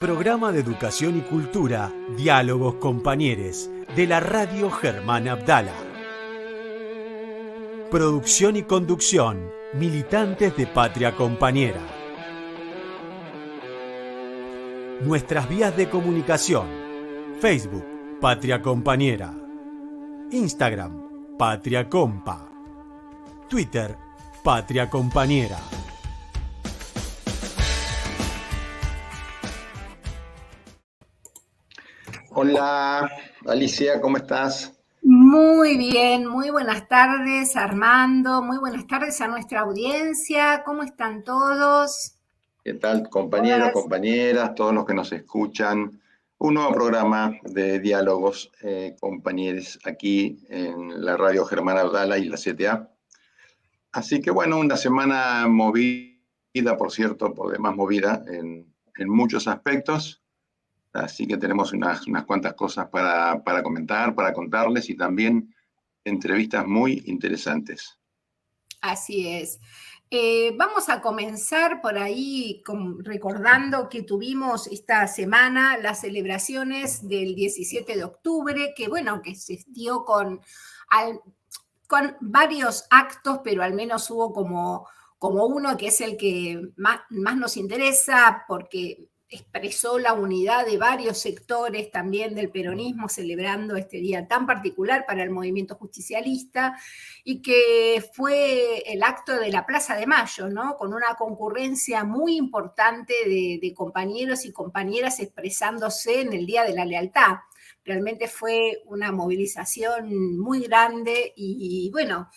Programa de Educación y Cultura, Diálogos Compañeros, de la Radio Germán Abdala. Producción y conducción, militantes de Patria Compañera. Nuestras vías de comunicación: Facebook, Patria Compañera; Instagram, Patria Compa; Twitter, Patria Compañera. Hola, Alicia, ¿cómo estás? Muy bien, muy buenas tardes, Armando, muy buenas tardes a nuestra audiencia. ¿Cómo están todos? ¿Qué tal, compañeros, compañeras, todos los que nos escuchan? Un nuevo programa de diálogos, compañeros, aquí en la Radio Germán Abdala y la CTA. Así que bueno, una semana movida, por cierto, por demás movida en muchos aspectos. Así que tenemos unas cuantas cosas para comentar, para contarles, y también entrevistas muy interesantes. Así es. Vamos a comenzar por ahí recordando que tuvimos esta semana las celebraciones del 17 de octubre, que bueno, que se dio con varios actos, pero al menos hubo como uno que es el que más nos interesa, porque expresó la unidad de varios sectores también del peronismo, celebrando este día tan particular para el movimiento justicialista, y que fue el acto de la Plaza de Mayo, ¿no? Con una concurrencia muy importante de compañeros y compañeras expresándose en el Día de la Lealtad. Realmente fue una movilización muy grande y bueno,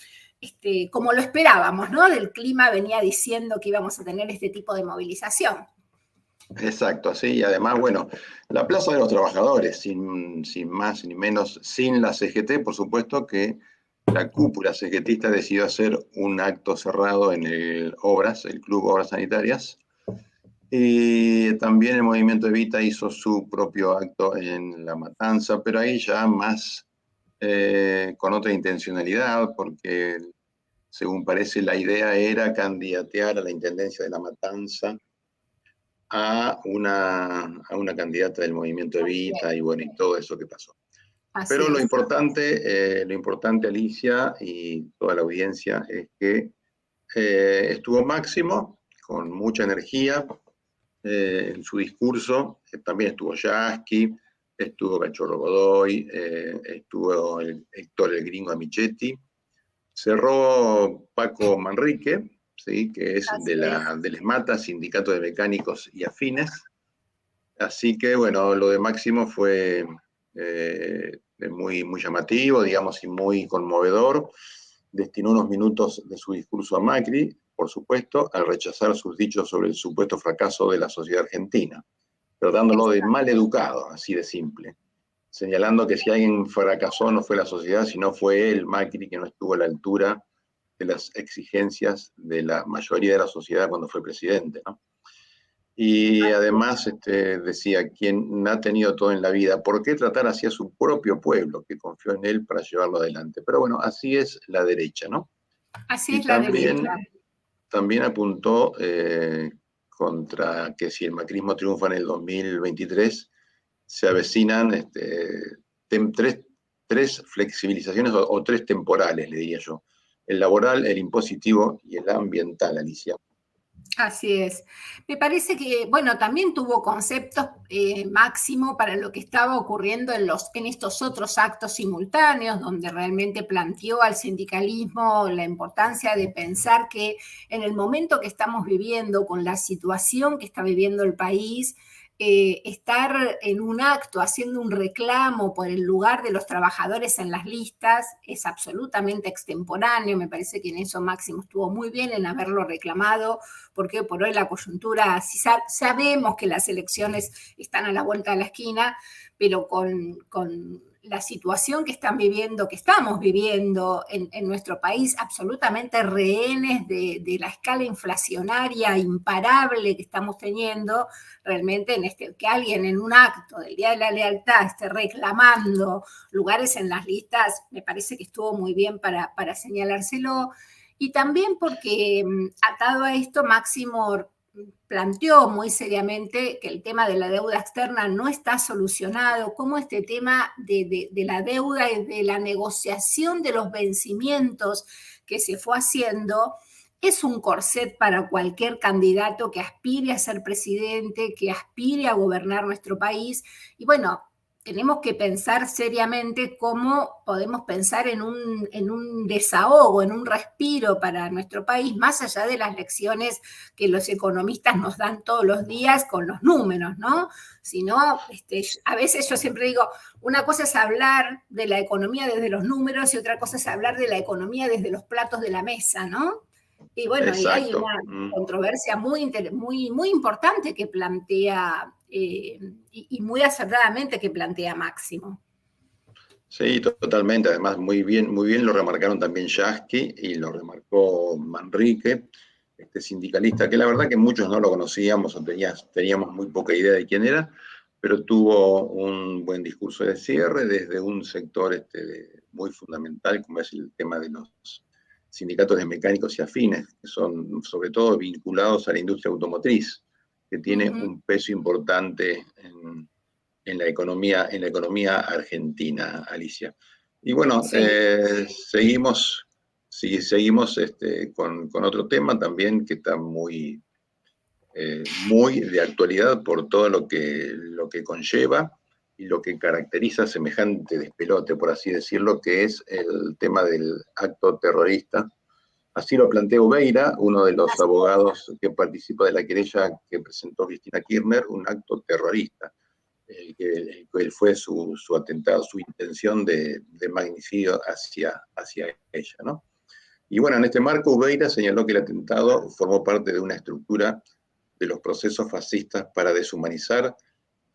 como lo esperábamos, ¿no? Del clima venía diciendo que íbamos a tener este tipo de movilización. Exacto, así, y además, bueno, la Plaza de los Trabajadores, sin más ni menos, sin la CGT, por supuesto que la cúpula CGTista decidió hacer un acto cerrado en el Club Obras Sanitarias, y también el Movimiento Evita hizo su propio acto en La Matanza, pero ahí ya más con otra intencionalidad, porque según parece la idea era candidatear a la Intendencia de La Matanza a una candidata del Movimiento Evita, y bueno, y todo eso que pasó. Así Pero es. Lo importante, Alicia, y toda la audiencia, es que estuvo Máximo con mucha energía en su discurso. También estuvo Yasky, estuvo Cachorro Godoy, estuvo Héctor el Gringo Amichetti. Cerró Paco Manrique, ¿sí? Que es del ESMATA, Sindicato de Mecánicos y Afines. Así que, bueno, lo de Máximo fue muy, muy llamativo, digamos, y muy conmovedor. Destinó unos minutos de su discurso a Macri, por supuesto, al rechazar sus dichos sobre el supuesto fracaso de la sociedad argentina, tratándolo de mal educado, así de simple, señalando que si alguien fracasó no fue la sociedad, sino fue él, Macri, que no estuvo a la altura de las exigencias de la mayoría de la sociedad cuando fue presidente, ¿no? Y además decía, quien ha tenido todo en la vida, ¿por qué tratar así a su propio pueblo que confió en él para llevarlo adelante? Pero bueno, así es la derecha, ¿no? Así es la derecha. También apuntó contra que si el macrismo triunfa en el 2023, se avecinan tres flexibilizaciones o tres temporales, le diría yo. El laboral, el impositivo y el ambiental, Alicia. Así es. Me parece que, bueno, también tuvo conceptos Máximo para lo que estaba ocurriendo en estos otros actos simultáneos, donde realmente planteó al sindicalismo la importancia de pensar que en el momento que estamos viviendo, con la situación que está viviendo el país, estar en un acto haciendo un reclamo por el lugar de los trabajadores en las listas es absolutamente extemporáneo. Me parece que en eso Máximo estuvo muy bien en haberlo reclamado, porque por hoy la coyuntura, si sabemos que las elecciones están a la vuelta de la esquina, pero con la situación que estamos viviendo en nuestro país, absolutamente rehenes de la escala inflacionaria imparable que estamos teniendo, realmente que alguien en un acto del Día de la Lealtad esté reclamando lugares en las listas, me parece que estuvo muy bien para señalárselo. Y también porque atado a esto, Máximo planteó muy seriamente que el tema de la deuda externa no está solucionado, cómo este tema de la deuda y de la negociación de los vencimientos que se fue haciendo es un corset para cualquier candidato que aspire a ser presidente, que aspire a gobernar nuestro país. Y bueno, tenemos que pensar seriamente cómo podemos pensar en un desahogo, en un respiro para nuestro país, más allá de las lecciones que los economistas nos dan todos los días con los números, ¿no? Sino, a veces yo siempre digo, una cosa es hablar de la economía desde los números y otra cosa es hablar de la economía desde los platos de la mesa, ¿no? Y bueno, y hay Exacto. una controversia muy importante que plantea, y muy acertadamente que plantea Máximo. Sí, totalmente. Además, muy bien lo remarcaron también Yasky y lo remarcó Manrique, este sindicalista, que la verdad que muchos no lo conocíamos o teníamos muy poca idea de quién era, pero tuvo un buen discurso de cierre desde un sector muy fundamental, como es el tema de los sindicatos de mecánicos y afines, que son sobre todo vinculados a la industria automotriz, que tiene un peso importante en la economía argentina, Alicia. Y bueno, Sí. seguimos con otro tema también que está muy de actualidad por todo lo que conlleva y lo que caracteriza semejante despelote, por así decirlo, que es el tema del acto terrorista. Así lo planteó Beira, uno de los abogados que participa de la querella que presentó Cristina Kirchner, un acto terrorista. Que fue su atentado, su intención de magnicidio hacia ella, ¿no? Y bueno, en este marco, Ubeira señaló que el atentado formó parte de una estructura de los procesos fascistas para deshumanizar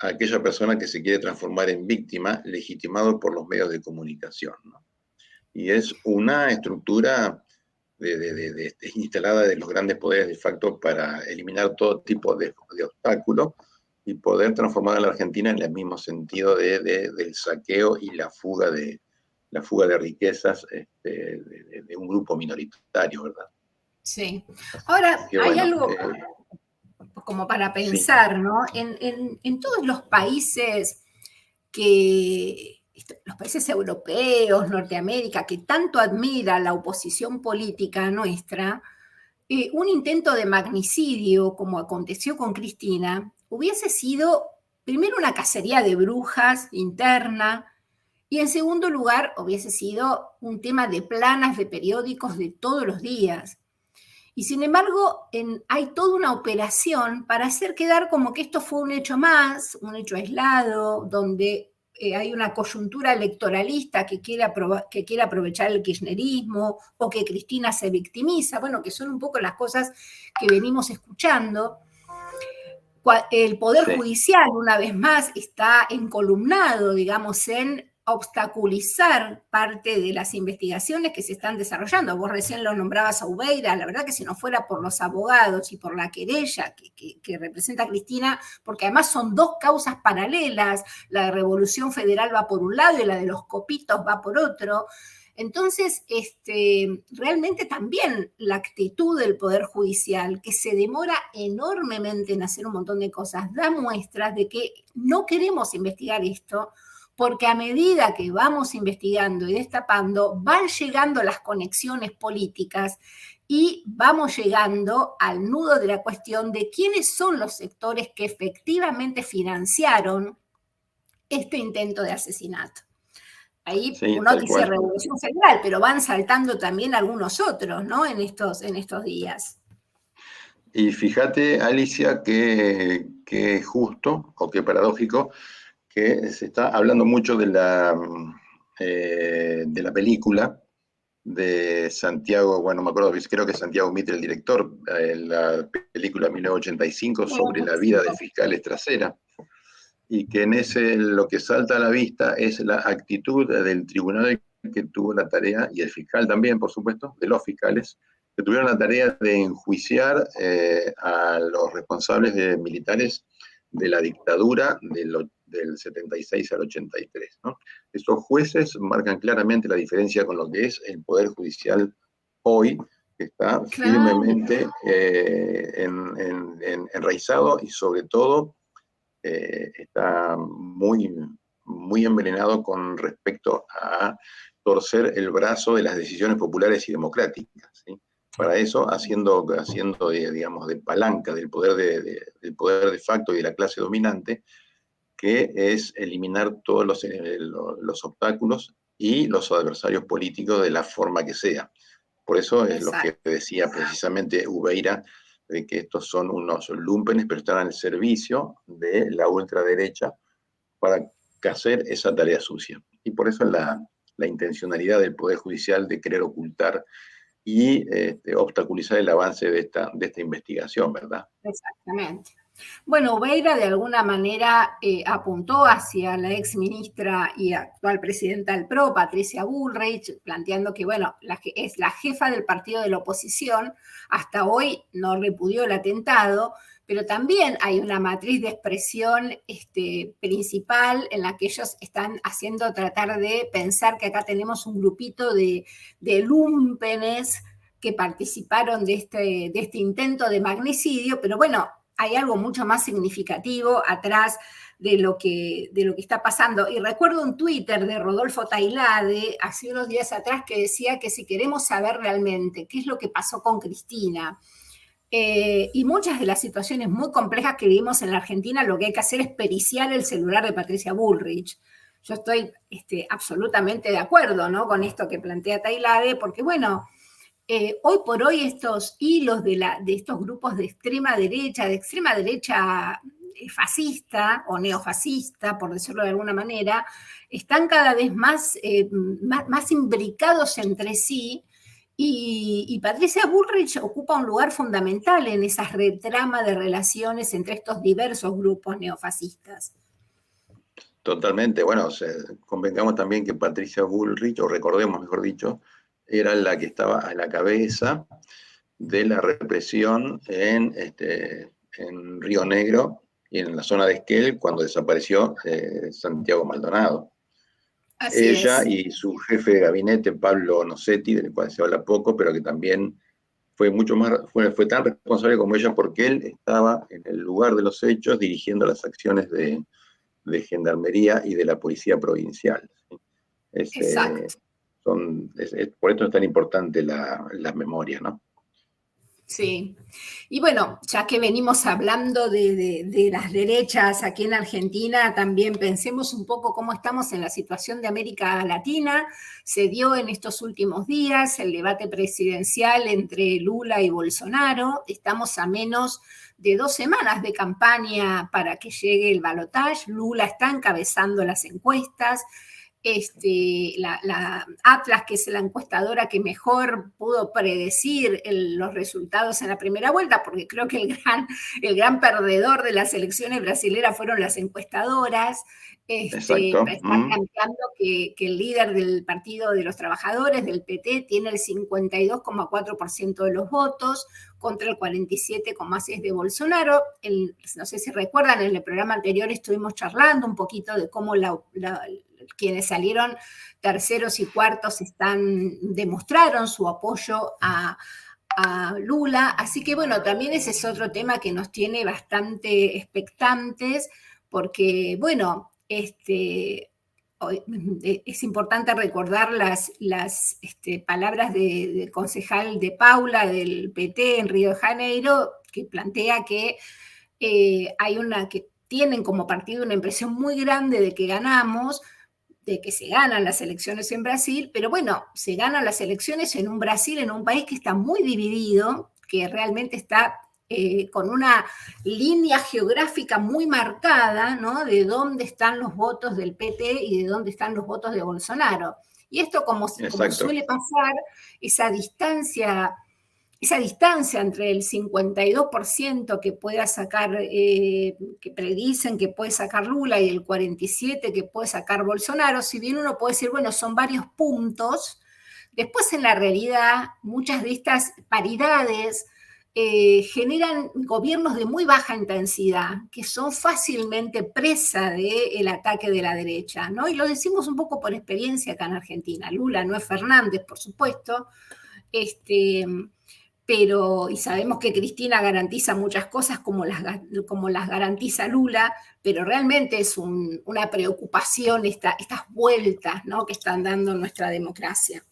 a aquella persona que se quiere transformar en víctima, legitimado por los medios de comunicación, ¿no? Y es una estructura instalada de los grandes poderes de facto para eliminar todo tipo de obstáculos y poder transformar a la Argentina en el mismo sentido del saqueo y la fuga de riquezas de un grupo minoritario, ¿verdad? Sí. Ahora, Que, hay bueno, algo como para sí. pensar, ¿no? En todos los países los países europeos, Norteamérica, que tanto admira la oposición política nuestra, un intento de magnicidio, como aconteció con Cristina, hubiese sido primero una cacería de brujas interna, y en segundo lugar hubiese sido un tema de planas de periódicos de todos los días. Y sin embargo, hay toda una operación para hacer quedar como que esto fue un hecho más, un hecho aislado, donde hay una coyuntura electoralista que quiere aprovechar el kirchnerismo o que Cristina se victimiza, bueno, que son un poco las cosas que venimos escuchando. El Poder Judicial, una vez más, está encolumnado, digamos, en obstaculizar parte de las investigaciones que se están desarrollando. Vos recién lo nombrabas a Ubeira, la verdad que si no fuera por los abogados y por la querella que representa Cristina, porque además son dos causas paralelas, la de Revolución Federal va por un lado y la de los copitos va por otro. Entonces, realmente también la actitud del Poder Judicial, que se demora enormemente en hacer un montón de cosas, da muestras de que no queremos investigar esto, porque a medida que vamos investigando y destapando, van llegando las conexiones políticas y vamos llegando al nudo de la cuestión de quiénes son los sectores que efectivamente financiaron este intento de asesinato. Ahí Sí, uno dice cual. Revolución Federal, pero van saltando también algunos otros, ¿no? En estos días. Y fíjate, Alicia, que justo o que paradójico que se está hablando mucho de la película de Santiago, bueno, no me acuerdo, creo que Santiago Mitre, el director, la película 1985 sobre la vida de fiscales trasera, y que en ese lo que salta a la vista es la actitud del tribunal que tuvo la tarea, y el fiscal también, por supuesto, de los fiscales, que tuvieron la tarea de enjuiciar a los responsables militares de la dictadura del 76 al 83, ¿no? Estos jueces marcan claramente la diferencia con lo que es el Poder Judicial hoy, que está Claro. firmemente enraizado y sobre todo está muy, muy envenenado con respecto a torcer el brazo de las decisiones populares y democráticas, ¿sí? Para eso, haciendo digamos, de palanca del del poder de facto y de la clase dominante, que es eliminar todos los obstáculos y los adversarios políticos de la forma que sea. Por eso es lo que decía precisamente Ubeira, de que estos son unos lúmpenes, pero están al servicio de la ultraderecha para hacer esa tarea sucia. Y por eso la intencionalidad del Poder Judicial de querer ocultar y obstaculizar el avance de esta investigación, ¿verdad? Exactamente. Bueno, Ubeira de alguna manera apuntó hacia la ex ministra y actual presidenta del PRO, Patricia Bullrich, planteando que, bueno, es la jefa del partido de la oposición, hasta hoy no repudió el atentado, pero también hay una matriz de expresión principal en la que ellos están haciendo tratar de pensar que acá tenemos un grupito de lúmpenes que participaron de este intento de magnicidio, pero bueno, hay algo mucho más significativo atrás de lo que está pasando. Y recuerdo un Twitter de Rodolfo Tailade hace unos días atrás que decía que si queremos saber realmente qué es lo que pasó con Cristina y muchas de las situaciones muy complejas que vivimos en la Argentina, lo que hay que hacer es periciar el celular de Patricia Bullrich. Yo estoy absolutamente de acuerdo, ¿no?, con esto que plantea Tailade, porque bueno, hoy por hoy estos hilos de estos grupos de extrema derecha fascista o neofascista, por decirlo de alguna manera, están cada vez más imbricados entre sí, y Patricia Bullrich ocupa un lugar fundamental en esa retrama de relaciones entre estos diversos grupos neofascistas. Totalmente. Bueno, convengamos también que Patricia Bullrich, o recordemos, mejor dicho, era la que estaba a la cabeza de la represión en Río Negro y en la zona de Esquel cuando desapareció Santiago Maldonado. Así Ella es. Y su jefe de gabinete, Pablo Nocetti, del cual se habla poco, pero que también fue tan responsable como ella, porque él estaba en el lugar de los hechos dirigiendo las acciones de Gendarmería y de la Policía Provincial. Exacto. Por esto es tan importante la memoria, ¿no? Sí. Y bueno, ya que venimos hablando de las derechas aquí en Argentina, también pensemos un poco cómo estamos en la situación de América Latina. Se dio en estos últimos días el debate presidencial entre Lula y Bolsonaro. Estamos a menos de 2 semanas de campaña para que llegue el balotaje. Lula está encabezando las encuestas. La Atlas, que es la encuestadora que mejor pudo predecir los resultados en la primera vuelta, porque creo que el gran perdedor de las elecciones brasileras fueron las encuestadoras. Exacto. Está planteando que el líder del Partido de los Trabajadores, del PT, tiene el 52,4% de los votos contra el 47,6% de Bolsonaro. No sé si recuerdan, en el programa anterior estuvimos charlando un poquito de cómo quienes salieron terceros y cuartos demostraron su apoyo a Lula. Así que bueno, también ese es otro tema que nos tiene bastante expectantes, porque bueno, es importante recordar las palabras del concejal de Paula del PT en Río de Janeiro, que plantea que que tienen como partido una impresión muy grande de que ganamos, de que se ganan las elecciones en Brasil, pero bueno, se ganan las elecciones en un Brasil, en un país que está muy dividido, que realmente está con una línea geográfica muy marcada, ¿no?, de dónde están los votos del PT y de dónde están los votos de Bolsonaro. Y esto, como suele pasar, esa distancia entre el 52% que pueda sacar, que predicen que puede sacar Lula, y el 47% que puede sacar Bolsonaro, si bien uno puede decir, bueno, son varios puntos, después en la realidad muchas de estas paridades generan gobiernos de muy baja intensidad, que son fácilmente presa del ataque de la derecha, ¿no? Y lo decimos un poco por experiencia acá en Argentina. Lula no es Fernández, por supuesto, Pero, y sabemos que Cristina garantiza muchas cosas como las garantiza Lula, pero realmente es una preocupación estas vueltas, ¿no?, que están dando nuestra democracia.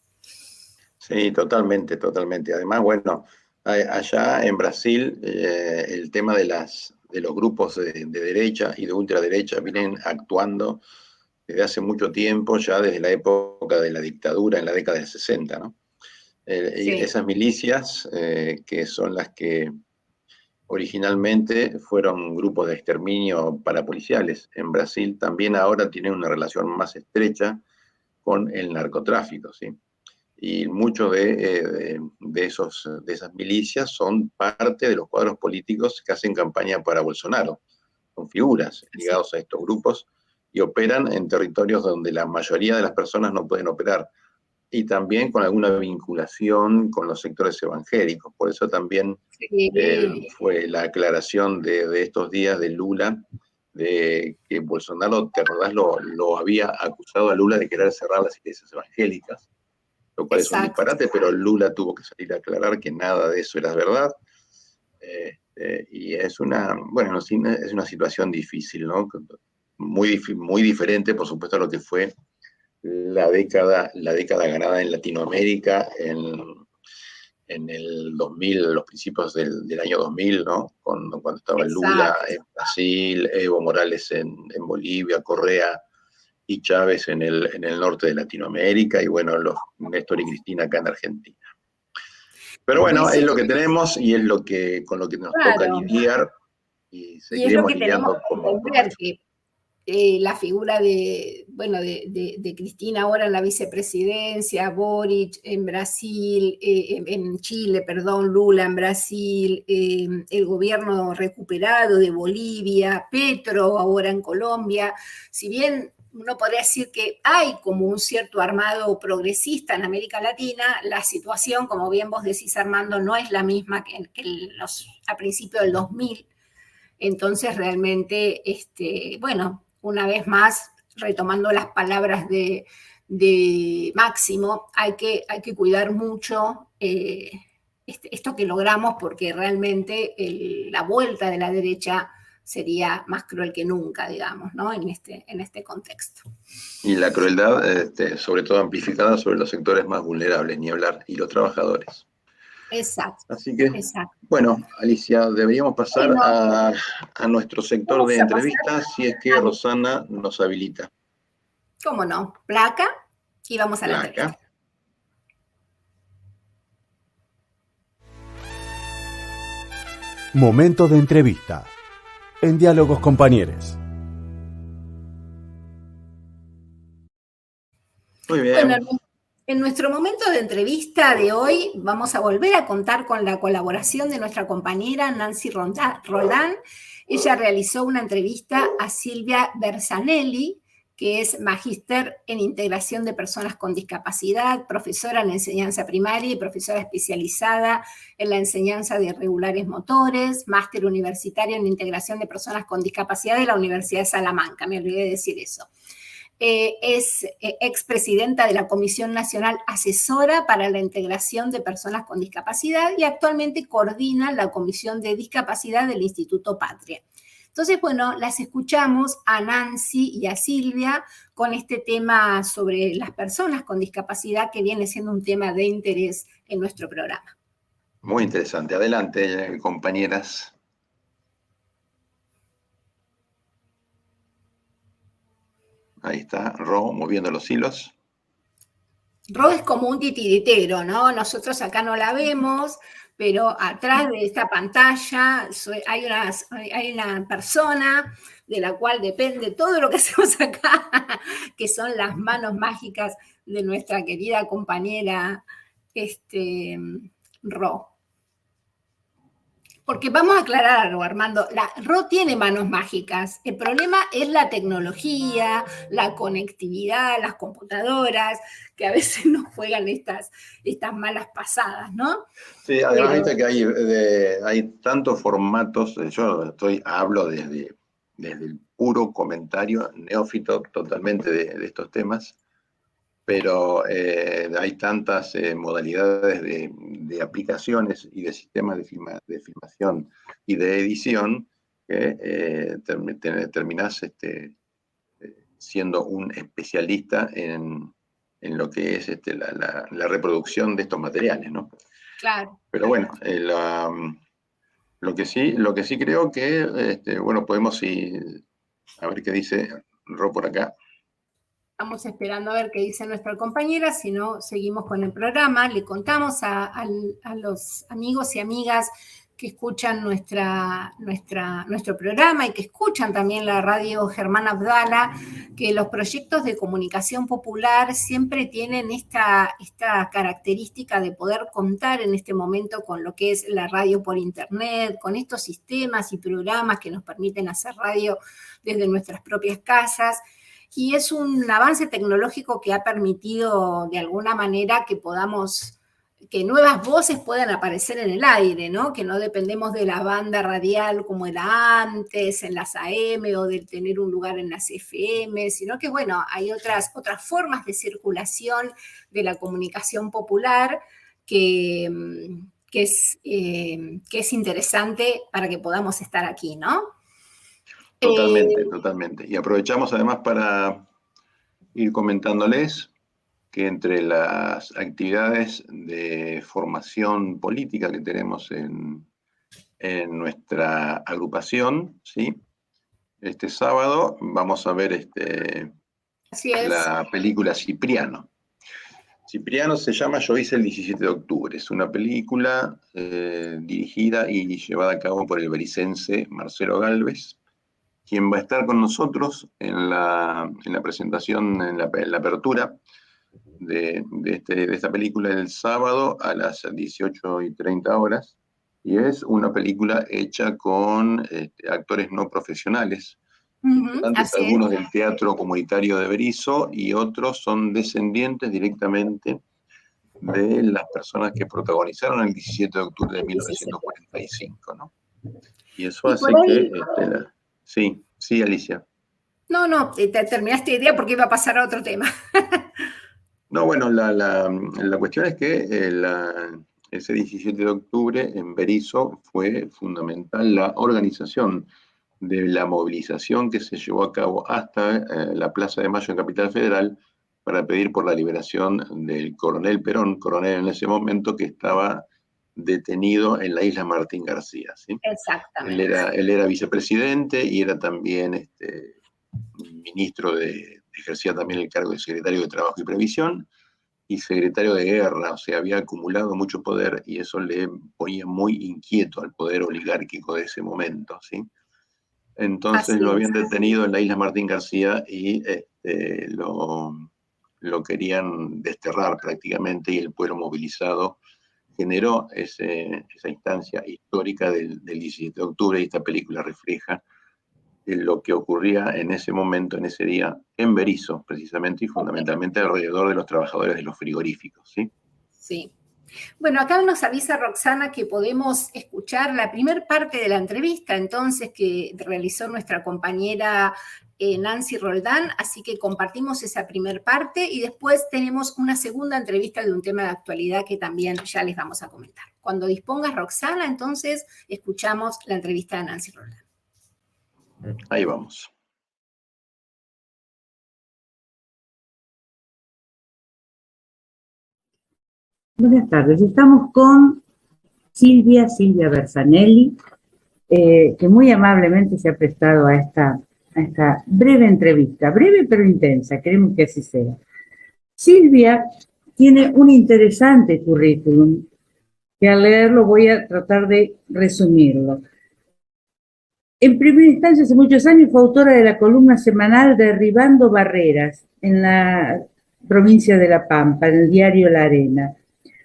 Sí, totalmente, totalmente. Además, bueno, allá en Brasil el tema de los grupos de derecha y de ultraderecha vienen actuando desde hace mucho tiempo, ya desde la época de la dictadura en la década del 60, ¿no? Y Sí. esas milicias, que son las que originalmente fueron grupos de exterminio parapoliciales en Brasil, también ahora tienen una relación más estrecha con el narcotráfico, ¿sí? Y muchos de esas milicias son parte de los cuadros políticos que hacen campaña para Bolsonaro. Son figuras ligadas a estos grupos y operan en territorios donde la mayoría de las personas no pueden operar, y también con alguna vinculación con los sectores evangélicos. Por eso también fue la aclaración de estos días de Lula, de que Bolsonaro, ¿te acordás? Lo había acusado a Lula de querer cerrar las iglesias evangélicas, lo cual es un disparate, pero Lula tuvo que salir a aclarar que nada de eso era verdad. Y es una situación difícil, ¿no? Muy diferente, por supuesto, a lo que fue la década ganada en Latinoamérica en el 2000, los principios del año 2000, ¿no? Cuando estaba Lula en Brasil, Evo Morales en Bolivia, Correa y Chávez en el norte de Latinoamérica, y bueno, los Néstor y Cristina acá en Argentina. Pero bueno, es lo que tenemos y es con lo que nos toca lidiar, y seguiremos lidiando como la figura de Cristina ahora en la vicepresidencia, Boric en Brasil, en Chile, perdón, Lula en Brasil, el gobierno recuperado de Bolivia, Petro ahora en Colombia. Si bien uno podría decir que hay como un cierto armado progresista en América Latina, la situación, como bien vos decís, Armando, no es la misma que a principios del 2000. Entonces, realmente, bueno, una vez más, retomando las palabras de Máximo, hay que cuidar mucho esto que logramos, porque realmente la vuelta de la derecha sería más cruel que nunca, digamos, ¿no? En este contexto. Y la crueldad, sobre todo amplificada sobre los sectores más vulnerables, ni hablar, y los trabajadores. Exacto. Así que, bueno, Alicia, deberíamos pasar a nuestro sector de entrevistas, si es que Rosana nos habilita. ¿Cómo no? Placa, y vamos a la entrevista. Momento de entrevista. En Diálogos Compañeros. Muy bien. Bueno, en nuestro momento de entrevista de hoy vamos a volver a contar con la colaboración de nuestra compañera Nancy Roldán. Ella realizó una entrevista a Silvia Bersanelli, que es magíster en integración de personas con discapacidad, profesora en enseñanza primaria y profesora especializada en la enseñanza de irregulares motores, máster universitario en integración de personas con discapacidad de la Universidad de Salamanca, me olvidé de decir eso. Es expresidenta de la Comisión Nacional Asesora para la Integración de Personas con Discapacidad y actualmente coordina la Comisión de Discapacidad del Instituto Patria. Entonces, bueno, las escuchamos a Nancy y a Silvia con este tema sobre las personas con discapacidad, que viene siendo un tema de interés en nuestro programa. Muy interesante. Adelante, compañeras. Ahí está, Ro, moviendo los hilos. Ro es como un titiritero, ¿no? Nosotros acá no la vemos, pero atrás de esta pantalla hay una persona de la cual depende todo lo que hacemos acá, que son las manos mágicas de nuestra querida compañera Ro. Porque vamos a aclarar algo, Armando. Ro tiene manos mágicas. El problema es la tecnología, la conectividad, las computadoras, que a veces nos juegan estas malas pasadas, ¿no? Sí, además viste que hay tantos formatos. Yo hablo desde el puro comentario neófito totalmente de estos temas. pero hay tantas modalidades de aplicaciones y de sistemas de filmación y de edición que terminás siendo un especialista en lo que es la reproducción de estos materiales, ¿no? Claro. Pero bueno, lo que sí creo que, bueno, podemos ir a ver qué dice Ro por acá. Estamos esperando a ver qué dice nuestra compañera, si no, seguimos con el programa. Le contamos a los amigos y amigas que escuchan nuestro programa y que escuchan también la radio Germán Abdala, que los proyectos de comunicación popular siempre tienen esta característica de poder contar en este momento con lo que es la radio por internet, con estos sistemas y programas que nos permiten hacer radio desde nuestras propias casas. Y es un avance tecnológico que ha permitido de alguna manera que nuevas voces puedan aparecer en el aire, ¿no? Que no dependemos de la banda radial como era antes, en las AM o de tener un lugar en las FM, sino que, bueno, hay otras formas de circulación de la comunicación popular que es interesante para que podamos estar aquí, ¿no? Totalmente. Y aprovechamos además para ir comentándoles que entre las actividades de formación política que tenemos en nuestra agrupación, ¿sí? Este sábado vamos a ver la película Cipriano. Cipriano se llama Yo hice el 17 de octubre. Es una película dirigida y llevada a cabo por el bericense Marcelo Gálvez, quien va a estar con nosotros en la presentación, en la apertura de esta película el sábado a las 18:30 horas. Y es una película hecha con actores no profesionales, algunos del Teatro Comunitario de Berisso y otros son descendientes directamente de las personas que protagonizaron el 17 de octubre de 1945, ¿no? Y eso hace que... Sí, Alicia. No, terminaste de idea porque iba a pasar a otro tema. No, bueno, la cuestión es que ese 17 de octubre en Berisso fue fundamental la organización de la movilización que se llevó a cabo hasta la Plaza de Mayo en Capital Federal para pedir por la liberación del coronel Perón, coronel en ese momento que estaba detenido en la isla Martín García, ¿sí? Exactamente. Él era vicepresidente y era también ministro ejercía también el cargo de secretario de Trabajo y Previsión y secretario de Guerra, o sea, había acumulado mucho poder y eso le ponía muy inquieto al poder oligárquico de ese momento, ¿sí? Entonces lo habían detenido en la isla Martín García y lo querían desterrar prácticamente y el pueblo movilizado generó esa instancia histórica del 17 de octubre y esta película refleja lo que ocurría en ese momento, en ese día, en Berisso, precisamente, y fundamentalmente alrededor de los trabajadores de los frigoríficos, ¿sí? Sí. Bueno, acá nos avisa Roxana que podemos escuchar la primer parte de la entrevista, entonces, que realizó nuestra compañera Nancy Roldán, así que compartimos esa primer parte y después tenemos una segunda entrevista de un tema de actualidad que también ya les vamos a comentar. Cuando dispongas, Roxana, entonces escuchamos la entrevista de Nancy Roldán. Ahí vamos. Buenas tardes, estamos con Silvia Bersanelli, que muy amablemente se ha prestado a esta breve entrevista, breve pero intensa, queremos que así sea. Silvia tiene un interesante currículum, que al leerlo voy a tratar de resumirlo. En primera instancia, hace muchos años fue autora de la columna semanal Derribando Barreras, en la provincia de La Pampa, en el diario La Arena.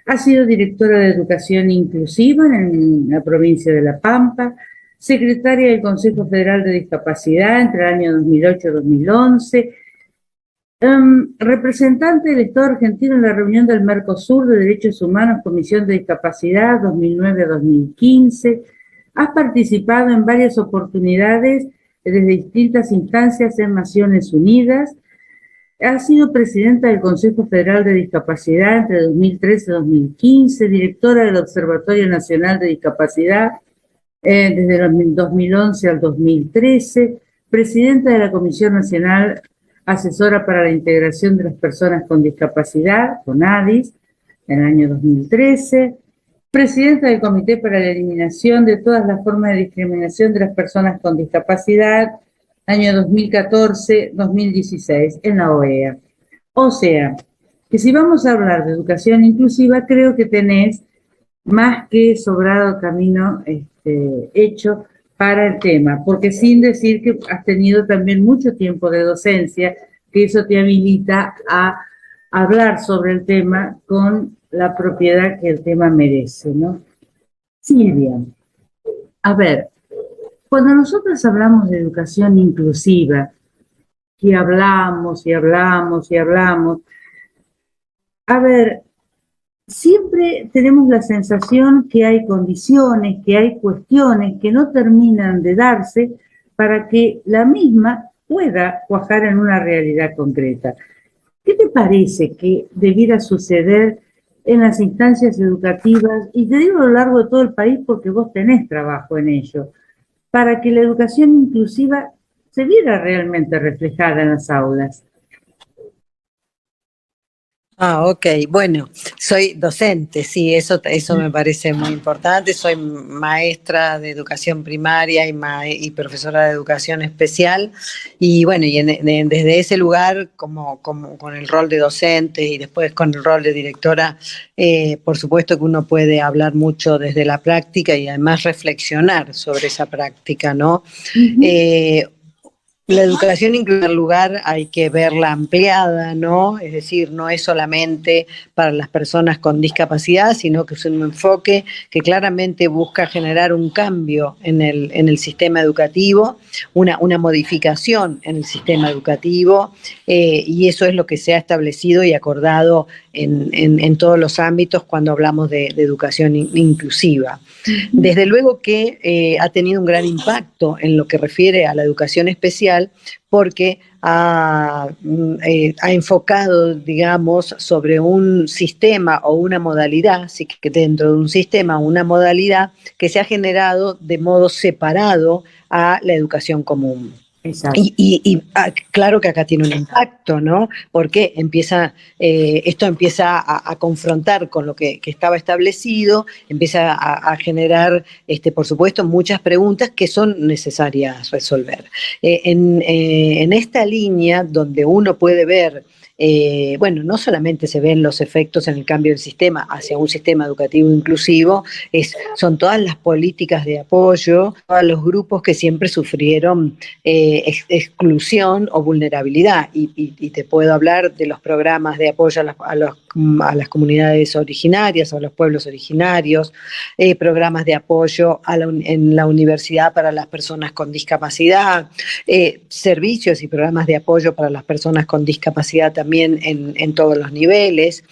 Ha sido directora de Educación Inclusiva en la provincia de La Pampa, secretaria del Consejo Federal de Discapacidad entre el año 2008 y 2011, representante del Estado argentino en la reunión del Mercosur de Derechos Humanos, Comisión de Discapacidad 2009-2015. Has participado en varias oportunidades desde distintas instancias en Naciones Unidas. Ha sido presidenta del Consejo Federal de Discapacidad entre 2013 y 2015, directora del Observatorio Nacional de Discapacidad desde el 2011 al 2013, presidenta de la Comisión Nacional Asesora para la Integración de las Personas con Discapacidad, CONADIS, en el año 2013, presidenta del Comité para la Eliminación de todas las formas de discriminación de las personas con discapacidad, año 2014-2016, en la OEA. O sea, que si vamos a hablar de educación inclusiva, creo que tenés más que sobrado camino hecho para el tema, porque sin decir que has tenido también mucho tiempo de docencia, que eso te habilita a hablar sobre el tema con la propiedad que el tema merece, ¿no? Silvia, a ver, cuando nosotros hablamos de educación inclusiva, y hablamos, y hablamos, y hablamos, a ver, siempre tenemos la sensación que hay condiciones, que hay cuestiones que no terminan de darse para que la misma pueda cuajar en una realidad concreta. ¿Qué te parece que debiera suceder en las instancias educativas, y te digo a lo largo de todo el país porque vos tenés trabajo en ello, para que la educación inclusiva se viera realmente reflejada en las aulas? Ah, ok. Bueno, soy docente, sí, eso me parece muy importante. Soy maestra de educación primaria y profesora de educación especial. Y bueno, desde ese lugar, como con el rol de docente y después con el rol de directora, por supuesto que uno puede hablar mucho desde la práctica y además reflexionar sobre esa práctica, ¿no? La educación en primer lugar hay que verla ampliada, ¿no? Es decir, no es solamente para las personas con discapacidad, sino que es un enfoque que claramente busca generar un cambio en el sistema educativo, una modificación en el sistema educativo, y eso es lo que se ha establecido y acordado en todos los ámbitos cuando hablamos de educación inclusiva. Desde luego que ha tenido un gran impacto en lo que refiere a la educación especial, porque ha enfocado, digamos, sobre un sistema o una modalidad, así que dentro de un sistema o una modalidad que se ha generado de modo separado a la educación común. Exacto. Claro que acá tiene un impacto, ¿no? Porque esto empieza a confrontar con lo que estaba establecido, empieza a generar, por supuesto, muchas preguntas que son necesarias resolver. En esta línea donde uno puede ver, bueno, no solamente se ven los efectos en el cambio del sistema hacia un sistema educativo inclusivo, son todas las políticas de apoyo a los grupos que siempre sufrieron exclusión o vulnerabilidad. Y te puedo hablar de los programas de apoyo a las comunidades originarias, a los pueblos originarios, programas de apoyo en la universidad para las personas con discapacidad, servicios y programas de apoyo para las personas con discapacidad también en todos los niveles.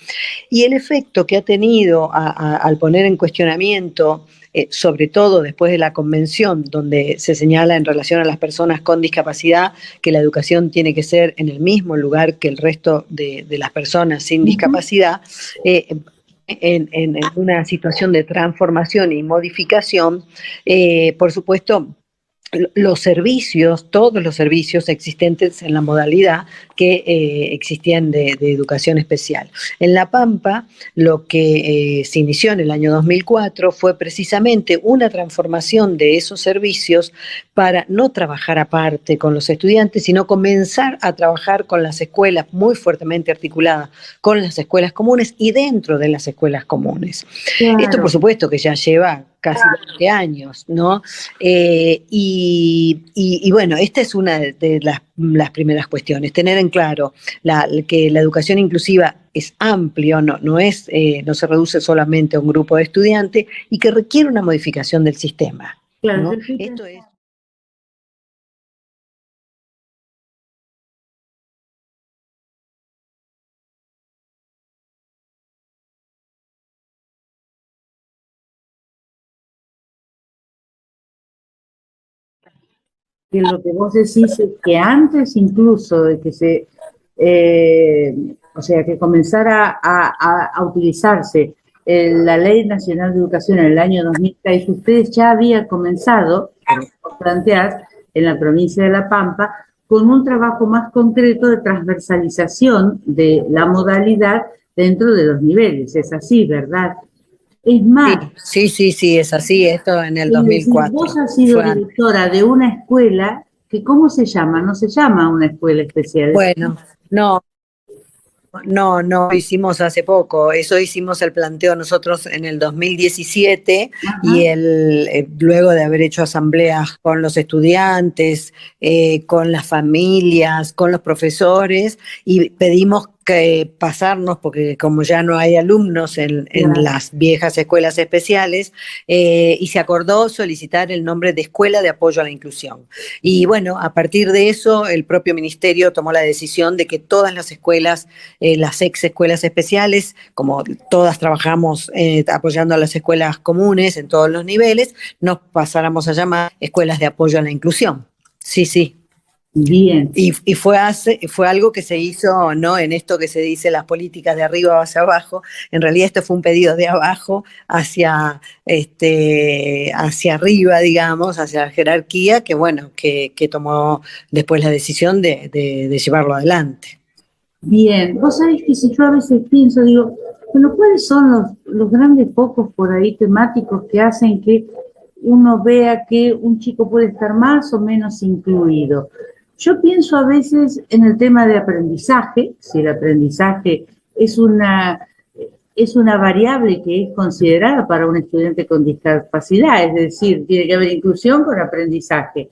Y el efecto que ha tenido al poner en cuestionamiento, sobre todo después de la convención, donde se señala en relación a las personas con discapacidad que la educación tiene que ser en el mismo lugar que el resto de las personas sin discapacidad, en una situación de transformación y modificación, por supuesto, los servicios, todos los servicios existentes en la modalidad que existían de educación especial. En La Pampa, lo que se inició en el año 2004 fue precisamente una transformación de esos servicios para no trabajar aparte con los estudiantes, sino comenzar a trabajar con las escuelas, muy fuertemente articuladas con las escuelas comunes y dentro de las escuelas comunes. Claro. Esto, por supuesto, que ya lleva casi 20 años, ¿no? Y bueno, esta es una de las primeras cuestiones, tener en claro que la educación inclusiva es amplio, no se reduce solamente a un grupo de estudiantes y que requiere una modificación del sistema. Claro, ¿no? Esto es... Que lo que vos decís es que antes incluso de que se o sea, que comenzara a utilizarse la Ley Nacional de Educación en el año 2006, ustedes ya habían comenzado, por plantear, en la provincia de La Pampa, con un trabajo más concreto de transversalización de la modalidad dentro de los niveles. Es así, ¿verdad? Es más, Sí, es así, esto en el es decir, 2004. vos has sido directora de una escuela que, ¿cómo se llama? No se llama una escuela especial. Bueno, no, lo hicimos hace poco, eso hicimos el planteo nosotros en el 2017 y luego de haber hecho asambleas con los estudiantes, con las familias, con los profesores y pedimos que pasarnos, porque como ya no hay alumnos en las viejas escuelas especiales, y se acordó solicitar el nombre de Escuela de Apoyo a la Inclusión. Y bueno, a partir de eso, el propio ministerio tomó la decisión de que todas las escuelas, las ex escuelas especiales, como todas trabajamos apoyando a las escuelas comunes en todos los niveles, nos pasáramos a llamar Escuelas de Apoyo a la Inclusión. Sí. Bien. Y fue algo que se hizo, ¿no? En esto que se dice las políticas de arriba hacia abajo, en realidad esto fue un pedido de abajo hacia arriba, digamos, hacia la jerarquía, que bueno, que tomó después la decisión de llevarlo adelante. Bien, vos sabés que si yo a veces pienso, digo, bueno, ¿cuáles son los grandes focos por ahí temáticos que hacen que uno vea que un chico puede estar más o menos incluido? Yo pienso a veces en el tema de aprendizaje, si el aprendizaje es una variable que es considerada para un estudiante con discapacidad, es decir, tiene que haber inclusión con aprendizaje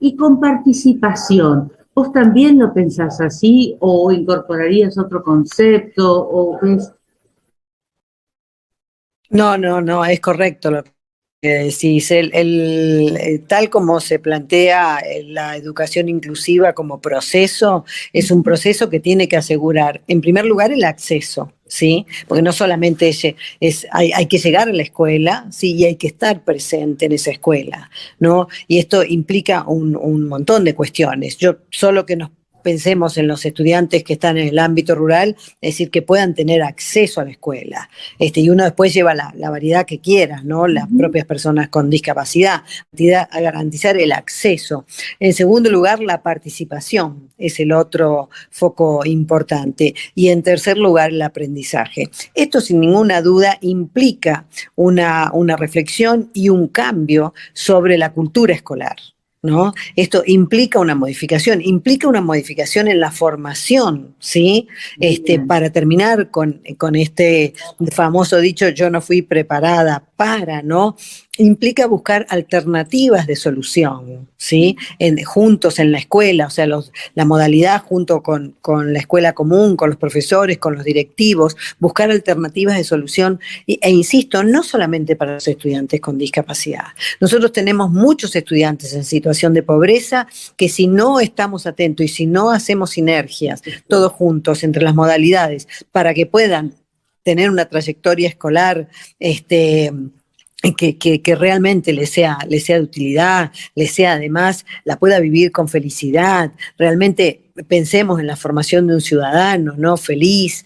y con participación. ¿Vos también lo pensás así o incorporarías otro concepto o ves? No, es correcto lo que decís. Tal como se plantea la educación inclusiva como proceso, es un proceso que tiene que asegurar, en primer lugar, el acceso, ¿sí? Porque no solamente hay que llegar a la escuela, sí, y hay que estar presente en esa escuela, ¿no? Y esto implica un montón de cuestiones. Yo solo que nos pensemos en los estudiantes que están en el ámbito rural, es decir, que puedan tener acceso a la escuela. Y uno después lleva la variedad que quiera, ¿no? Las propias personas con discapacidad, a garantizar el acceso. En segundo lugar, la participación es el otro foco importante. Y en tercer lugar, el aprendizaje. Esto, sin ninguna duda, implica una reflexión y un cambio sobre la cultura escolar, ¿no? Esto implica una modificación en la formación, ¿sí? Para terminar con este famoso dicho, yo no fui preparada para, ¿no? Implica buscar alternativas de solución, ¿sí? Juntos en la escuela, o sea, la modalidad junto con la escuela común, con los profesores, con los directivos, buscar alternativas de solución, e insisto, no solamente para los estudiantes con discapacidad. Nosotros tenemos muchos estudiantes en situación de pobreza que si no estamos atentos y si no hacemos sinergias todos juntos entre las modalidades para que puedan tener una trayectoria escolar que realmente les sea de utilidad, les sea además, la pueda vivir con felicidad, realmente pensemos en la formación de un ciudadano, ¿no? Feliz,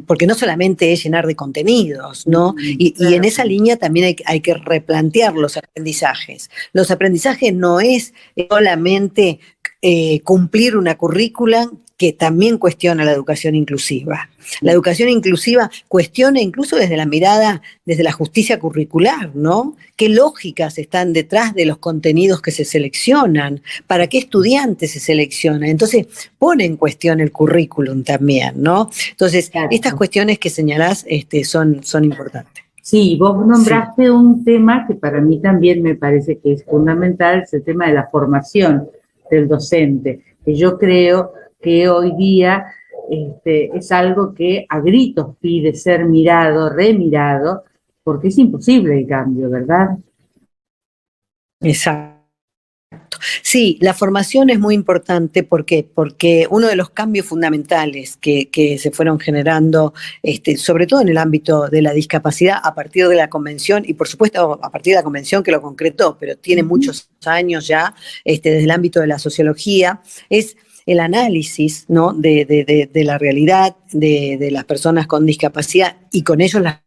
porque no solamente es llenar de contenidos, ¿no? Y en esa línea también hay que replantear los aprendizajes. Los aprendizajes no es solamente cumplir una currícula que también cuestiona la educación inclusiva. La educación inclusiva cuestiona incluso desde la mirada, desde la justicia curricular, ¿no? ¿Qué lógicas están detrás de los contenidos que se seleccionan? ¿Para qué estudiantes se seleccionan? Entonces, pone en cuestión el currículum también, ¿no? Entonces, estas cuestiones que señalás son importantes. Sí, vos nombraste un tema que para mí también me parece que es fundamental, es el tema de la formación del docente, que yo creo que hoy día es algo que a gritos pide ser mirado, remirado, porque es imposible el cambio, ¿verdad? Exacto. Sí, la formación es muy importante. ¿Por qué? Porque uno de los cambios fundamentales que se fueron generando, sobre todo en el ámbito de la discapacidad, a partir de la convención, y por supuesto a partir de la convención que lo concretó, pero tiene muchos años ya, desde el ámbito de la sociología, es el análisis, ¿no? de la realidad de las personas con discapacidad y con ellos las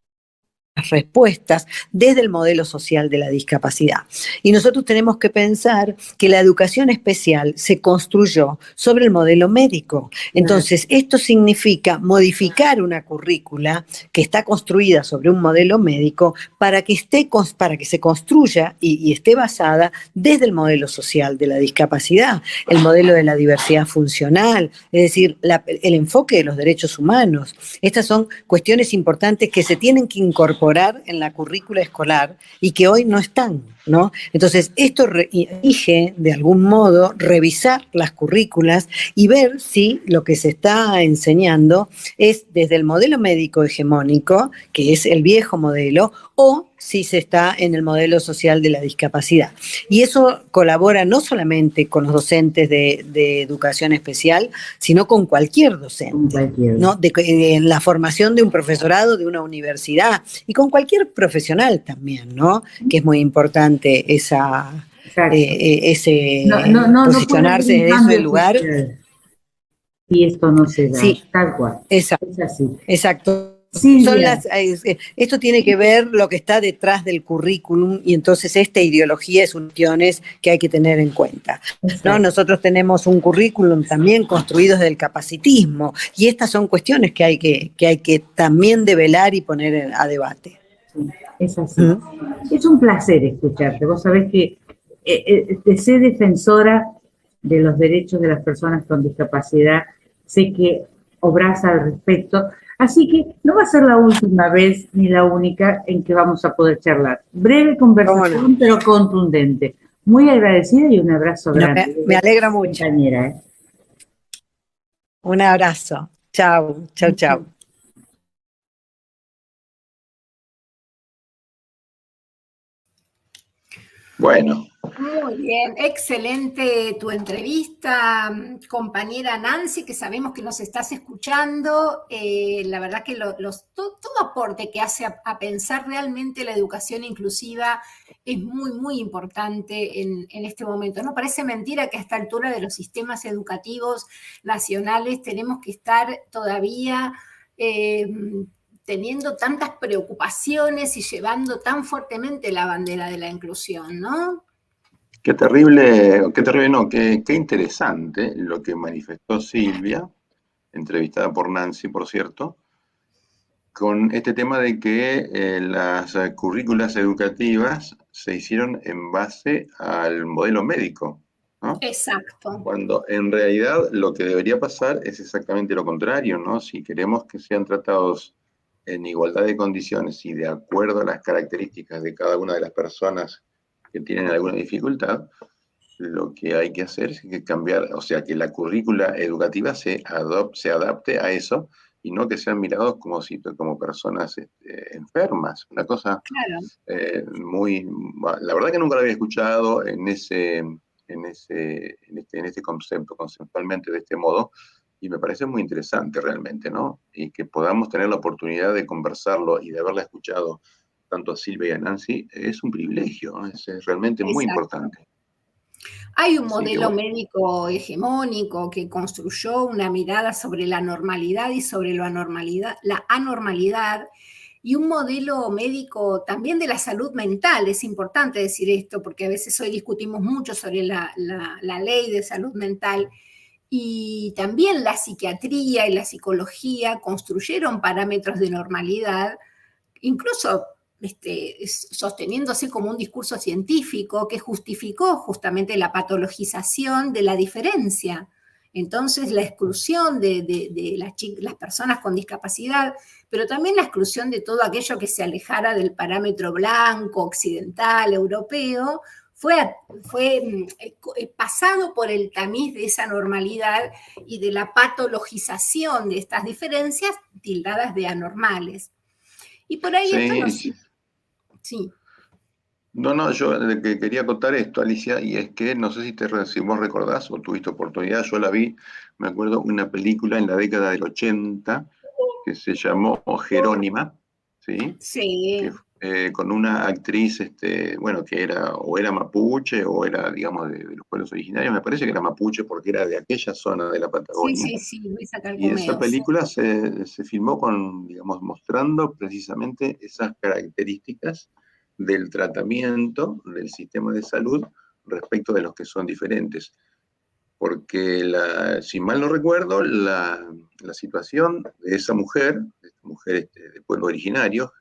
respuestas desde el modelo social de la discapacidad. Y nosotros tenemos que pensar que la educación especial se construyó sobre el modelo médico. Entonces, esto significa modificar una currícula que está construida sobre un modelo médico para que se construya y esté basada desde el modelo social de la discapacidad, el modelo de la diversidad funcional, es decir, el enfoque de los derechos humanos. Estas son cuestiones importantes que se tienen que incorporar en la currícula escolar y que hoy no están, ¿no? Entonces, esto exige, de algún modo, revisar las currículas y ver si lo que se está enseñando es desde el modelo médico hegemónico, que es el viejo modelo, o si se está en el modelo social de la discapacidad. Y eso colabora no solamente con los docentes de educación especial, sino con cualquier docente, ¿no? En la formación de un profesorado de una universidad y con cualquier profesional también, ¿no? Que es muy importante ese posicionarse en ese lugar. Y esto no se da, sí, tal cual. Exacto, es así. Exacto. Silvia. Esto tiene que ver lo que está detrás del currículum y entonces esta ideología es uniones que hay que tener en cuenta, ¿no? Nosotros tenemos un currículum también construido desde el capacitismo y estas son cuestiones que hay que también develar y poner a debate. Sí, es así. Es un placer escucharte. Vos sabés que te sé defensora de los derechos de las personas con discapacidad, sé que obrás al respecto. Así que no va a ser la última vez ni la única en que vamos a poder charlar. Breve conversación, pero contundente. Muy agradecida y un abrazo grande. Me alegra mucho. Compañera. Un abrazo. Chau, chau, chau. Bueno. Muy bien, excelente tu entrevista, compañera Nancy, que sabemos que nos estás escuchando. La verdad que todo aporte que hace a pensar realmente la educación inclusiva es muy, muy importante en este momento. No parece mentira que a esta altura de los sistemas educativos nacionales tenemos que estar todavía teniendo tantas preocupaciones y llevando tan fuertemente la bandera de la inclusión, ¿no? Qué interesante lo que manifestó Silvia, entrevistada por Nancy, por cierto, con este tema de que las currículas educativas se hicieron en base al modelo médico, ¿no? Exacto. Cuando en realidad lo que debería pasar es exactamente lo contrario, ¿no? Si queremos que sean tratados en igualdad de condiciones y de acuerdo a las características de cada una de las personas que tienen alguna dificultad, lo que hay que hacer es que cambiar, o sea, que la currícula educativa se adapte a eso y no que sean mirados como personas enfermas. Una cosa la verdad que nunca lo había escuchado en este concepto, conceptualmente de este modo, y me parece muy interesante realmente, ¿no? Y que podamos tener la oportunidad de conversarlo y de haberla escuchado tanto a Silvia y a Nancy, es un privilegio, es realmente muy importante. Hay un modelo médico hegemónico que construyó una mirada sobre la normalidad y sobre la anormalidad, y un modelo médico también de la salud mental. Es importante decir esto, porque a veces hoy discutimos mucho sobre la ley de salud mental, y también la psiquiatría y la psicología construyeron parámetros de normalidad, incluso sosteniéndose como un discurso científico que justificó justamente la patologización de la diferencia. Entonces, la exclusión de las personas con discapacidad, pero también la exclusión de todo aquello que se alejara del parámetro blanco, occidental, europeo, fue pasado por el tamiz de esa normalidad y de la patologización de estas diferencias tildadas de anormales. Y por ahí Sí. No, yo que quería contar esto, Alicia, y es que no sé si vos recordás o tuviste oportunidad, yo la vi, me acuerdo, una película en la década del 80 que se llamó Jerónima, ¿sí? Sí. con una actriz, bueno, que era, o era mapuche, o era, digamos, de los pueblos originarios, me parece que era mapuche porque era de aquella zona de la Sí, Patagonia. sí, sí, Luisa Y esa Calcomeo, sí. película se filmó con, digamos, mostrando precisamente esas características del tratamiento del sistema de salud respecto de los que son diferentes. Porque, si mal no recuerdo, la situación de esa mujer de pueblo originario,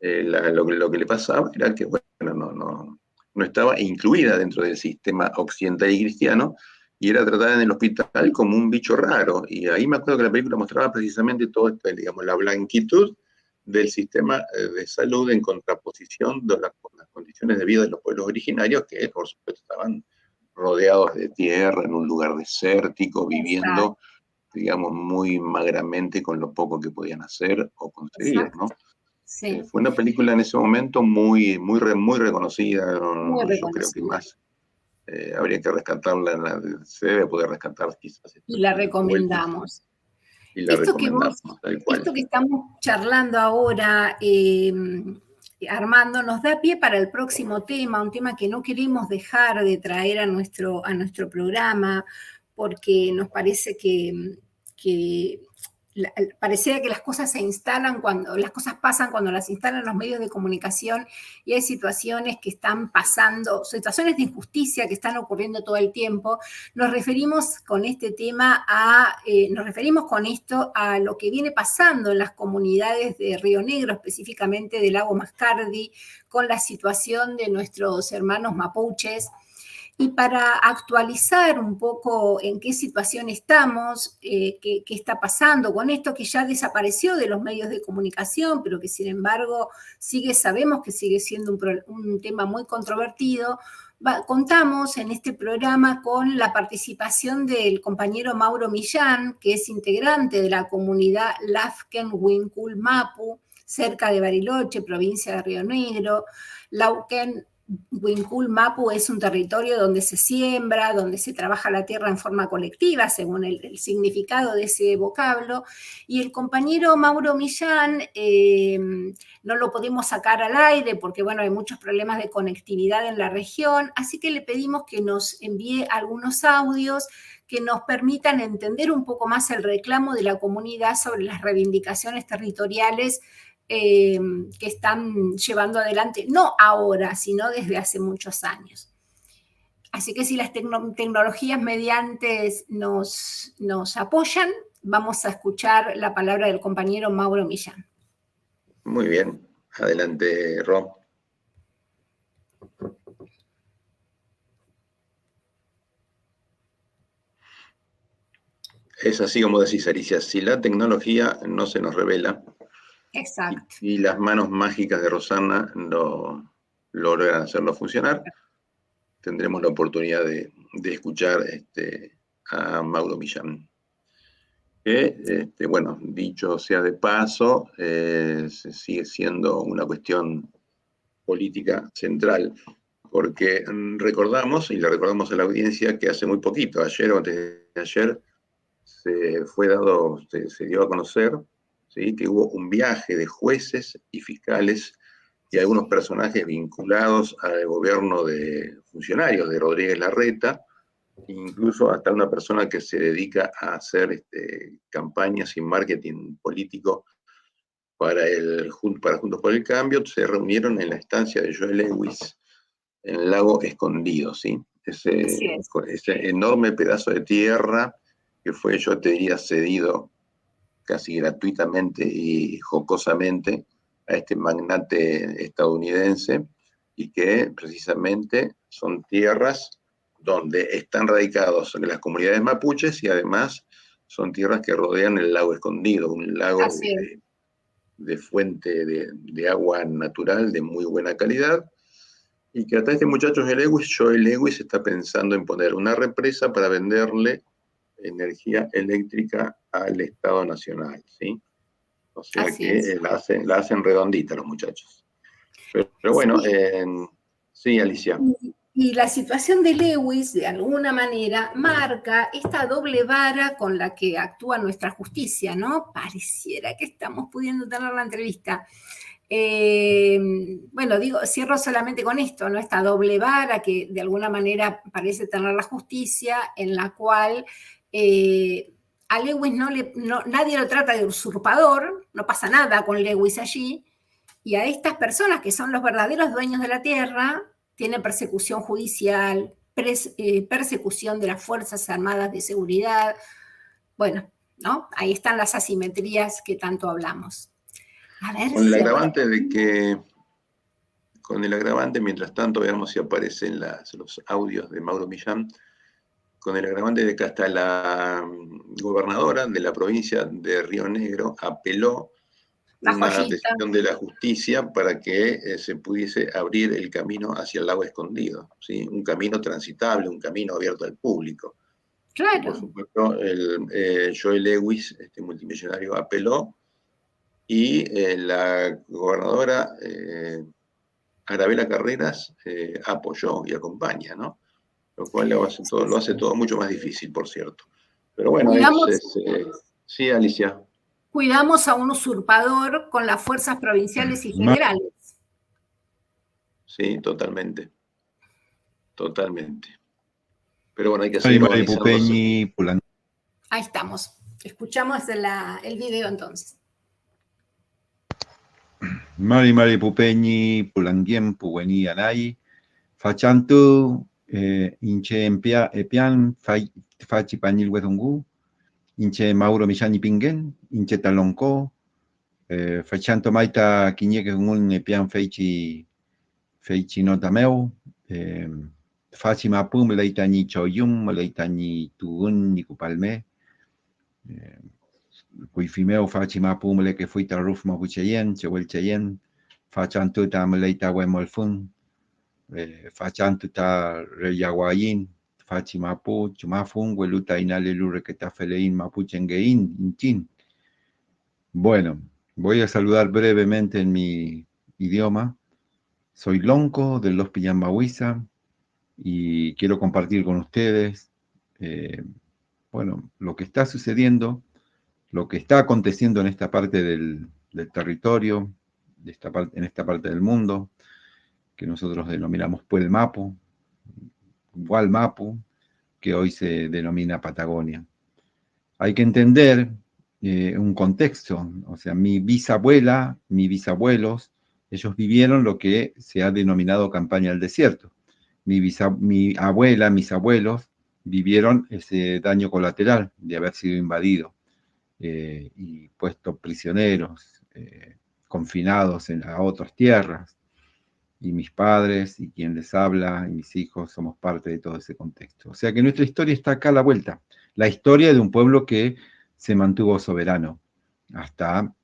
lo que le pasaba era que, bueno, no estaba incluida dentro del sistema occidental y cristiano, y era tratada en el hospital como un bicho raro. Y ahí me acuerdo que la película mostraba precisamente todo esto, digamos, la blanquitud del sistema de salud en contraposición de con las condiciones de vida de los pueblos originarios, que por supuesto estaban rodeados de tierra, en un lugar desértico, Exacto, viviendo, digamos, muy magramente con lo poco que podían hacer o conseguir, exacto, ¿no? sí, Fue una película en ese momento muy reconocida, muy yo creo que reconocida. más habría que rescatarla, se debe poder rescatar quizás Y la de vuelta, recomendamos. y la Esto que recomendamos, vos, tal cual. esto que estamos charlando ahora, Armando, nos da pie para el próximo tema, un tema que no queremos dejar de traer a nuestro programa, porque nos parece que pareciera que las cosas se instalan cuando, las cosas pasan cuando las instalan los medios de comunicación, y hay situaciones que están pasando, situaciones de injusticia que están ocurriendo todo el tiempo. Nos referimos con este tema nos referimos con esto a lo que viene pasando en las comunidades de Río Negro, específicamente del lago Mascardi, con la situación de nuestros hermanos mapuches. Y para actualizar un poco en qué situación estamos, qué está pasando con esto que ya desapareció de los medios de comunicación, pero que sin embargo sabemos que sigue siendo un tema muy controvertido, contamos en este programa con la participación del compañero Mauro Millán, que es integrante de la comunidad Lafken Winkul Mapu, cerca de Bariloche, provincia de Río Negro. Lauken Winkul Mapu es un territorio donde se siembra, donde se trabaja la tierra en forma colectiva, según el significado de ese vocablo. Y el compañero Mauro Millán, no lo pudimos sacar al aire porque, bueno, hay muchos problemas de conectividad en la región, así que le pedimos que nos envíe algunos audios que nos permitan entender un poco más el reclamo de la comunidad sobre las reivindicaciones territoriales que están llevando adelante, no ahora, sino desde hace muchos años. Así que si las tecnologías mediantes nos apoyan, vamos a escuchar la palabra del compañero Mauro Millán. Muy bien, adelante, Rob. Es así como decís, Alicia, si la tecnología no se nos revela, exacto, y las manos mágicas de Rosana no logran hacerlo funcionar, tendremos la oportunidad de escuchar a Mauro Millán. Que, bueno, dicho sea de paso, sigue siendo una cuestión política central, porque recordamos, y le recordamos a la audiencia, que hace muy poquito, ayer o antes de ayer, se dio a conocer, ¿sí?, que hubo un viaje de jueces y fiscales y algunos personajes vinculados al gobierno de funcionarios de Rodríguez Larreta, incluso hasta una persona que se dedica a hacer campañas y marketing político para Juntos por el Cambio, se reunieron en la estancia de Joe Lewis en el lago Escondido, ¿sí? Ese enorme pedazo de tierra que fue, yo te diría, cedido casi gratuitamente y jocosamente a este magnate estadounidense, y que precisamente son tierras donde están radicados las comunidades mapuches, y además son tierras que rodean el lago Escondido, un lago de fuente de agua natural de muy buena calidad, y que hasta este muchacho Joe Lewis está pensando en poner una represa para venderle energía eléctrica al Estado Nacional, ¿sí? O sea así que es. la hacen redondita los muchachos. Pero bueno, sí, Alicia. Y la situación de Lewis, de alguna manera, marca esta doble vara con la que actúa nuestra justicia, ¿no? Pareciera que estamos pudiendo tener la entrevista. Bueno, digo, cierro solamente con esto, ¿no? Esta doble vara que de alguna manera parece tener la justicia, en la cual a Lewis nadie lo trata de usurpador, no pasa nada con Lewis allí, y a estas personas que son los verdaderos dueños de la tierra, tienen persecución judicial, persecución de las Fuerzas Armadas de Seguridad. Bueno, ¿no? Ahí están las asimetrías que tanto hablamos. A ver, con el agravante de que, con el agravante, mientras tanto, veamos si aparecen los audios de Mauro Millán, con el agravante de que hasta la gobernadora de la provincia de Río Negro apeló una decisión de la justicia para que se pudiese abrir el camino hacia el lago escondido, ¿sí? Un camino transitable, un camino abierto al público. Claro. Y por supuesto, Joel Lewis, este multimillonario, apeló, y la gobernadora Arabela Carreras apoyó y acompaña, ¿no? Lo cual lo hace todo mucho más difícil, por cierto. Pero bueno, sí, Alicia. Cuidamos a un usurpador con las fuerzas provinciales y federales. Sí, totalmente. Totalmente. Pero bueno, hay que seguir organizándose. Ahí estamos. Escuchamos el video entonces. Mari Pupeñi, Pulanguien, Puweni Anay, Fachantu, Inche Epian, Fachi Panil Wedungu, Inche Mauro Millani Pingen, Inche Talonco, Fachanto Maita Quiñeque un Epian Feichi Notameu, Fachi Mapum, Leitani Choyum, Leitani Tugun, Nicupalme, Cuifimeo Fachi Mapum, que fui Taruf Mapucheyen, Chewel Cheyen, Fachantu Tamleita Wemolfun, Fachantuta Reyaguayin, Fachi Mapu, Chumafun, Hueluta Inalelu Requetafelein, Mapuchengein, Inchin. Bueno, voy a saludar brevemente en mi idioma. Soy Lonco de Los Pillambahuiza y quiero compartir con ustedes, bueno, lo que está sucediendo, lo que está aconteciendo en esta parte del territorio, en esta parte del mundo, que nosotros denominamos Puelmapu, Gualmapu, que hoy se denomina Patagonia. Hay que entender un contexto, o sea, mi bisabuela, mis bisabuelos, ellos vivieron lo que se ha denominado campaña del desierto. Mi abuela, mis abuelos, vivieron ese daño colateral de haber sido invadido y puestos prisioneros, confinados a otras tierras. Y mis padres y quien les habla y mis hijos somos parte de todo ese contexto. O sea que nuestra historia está acá a la vuelta. La historia de un pueblo que se mantuvo soberano hasta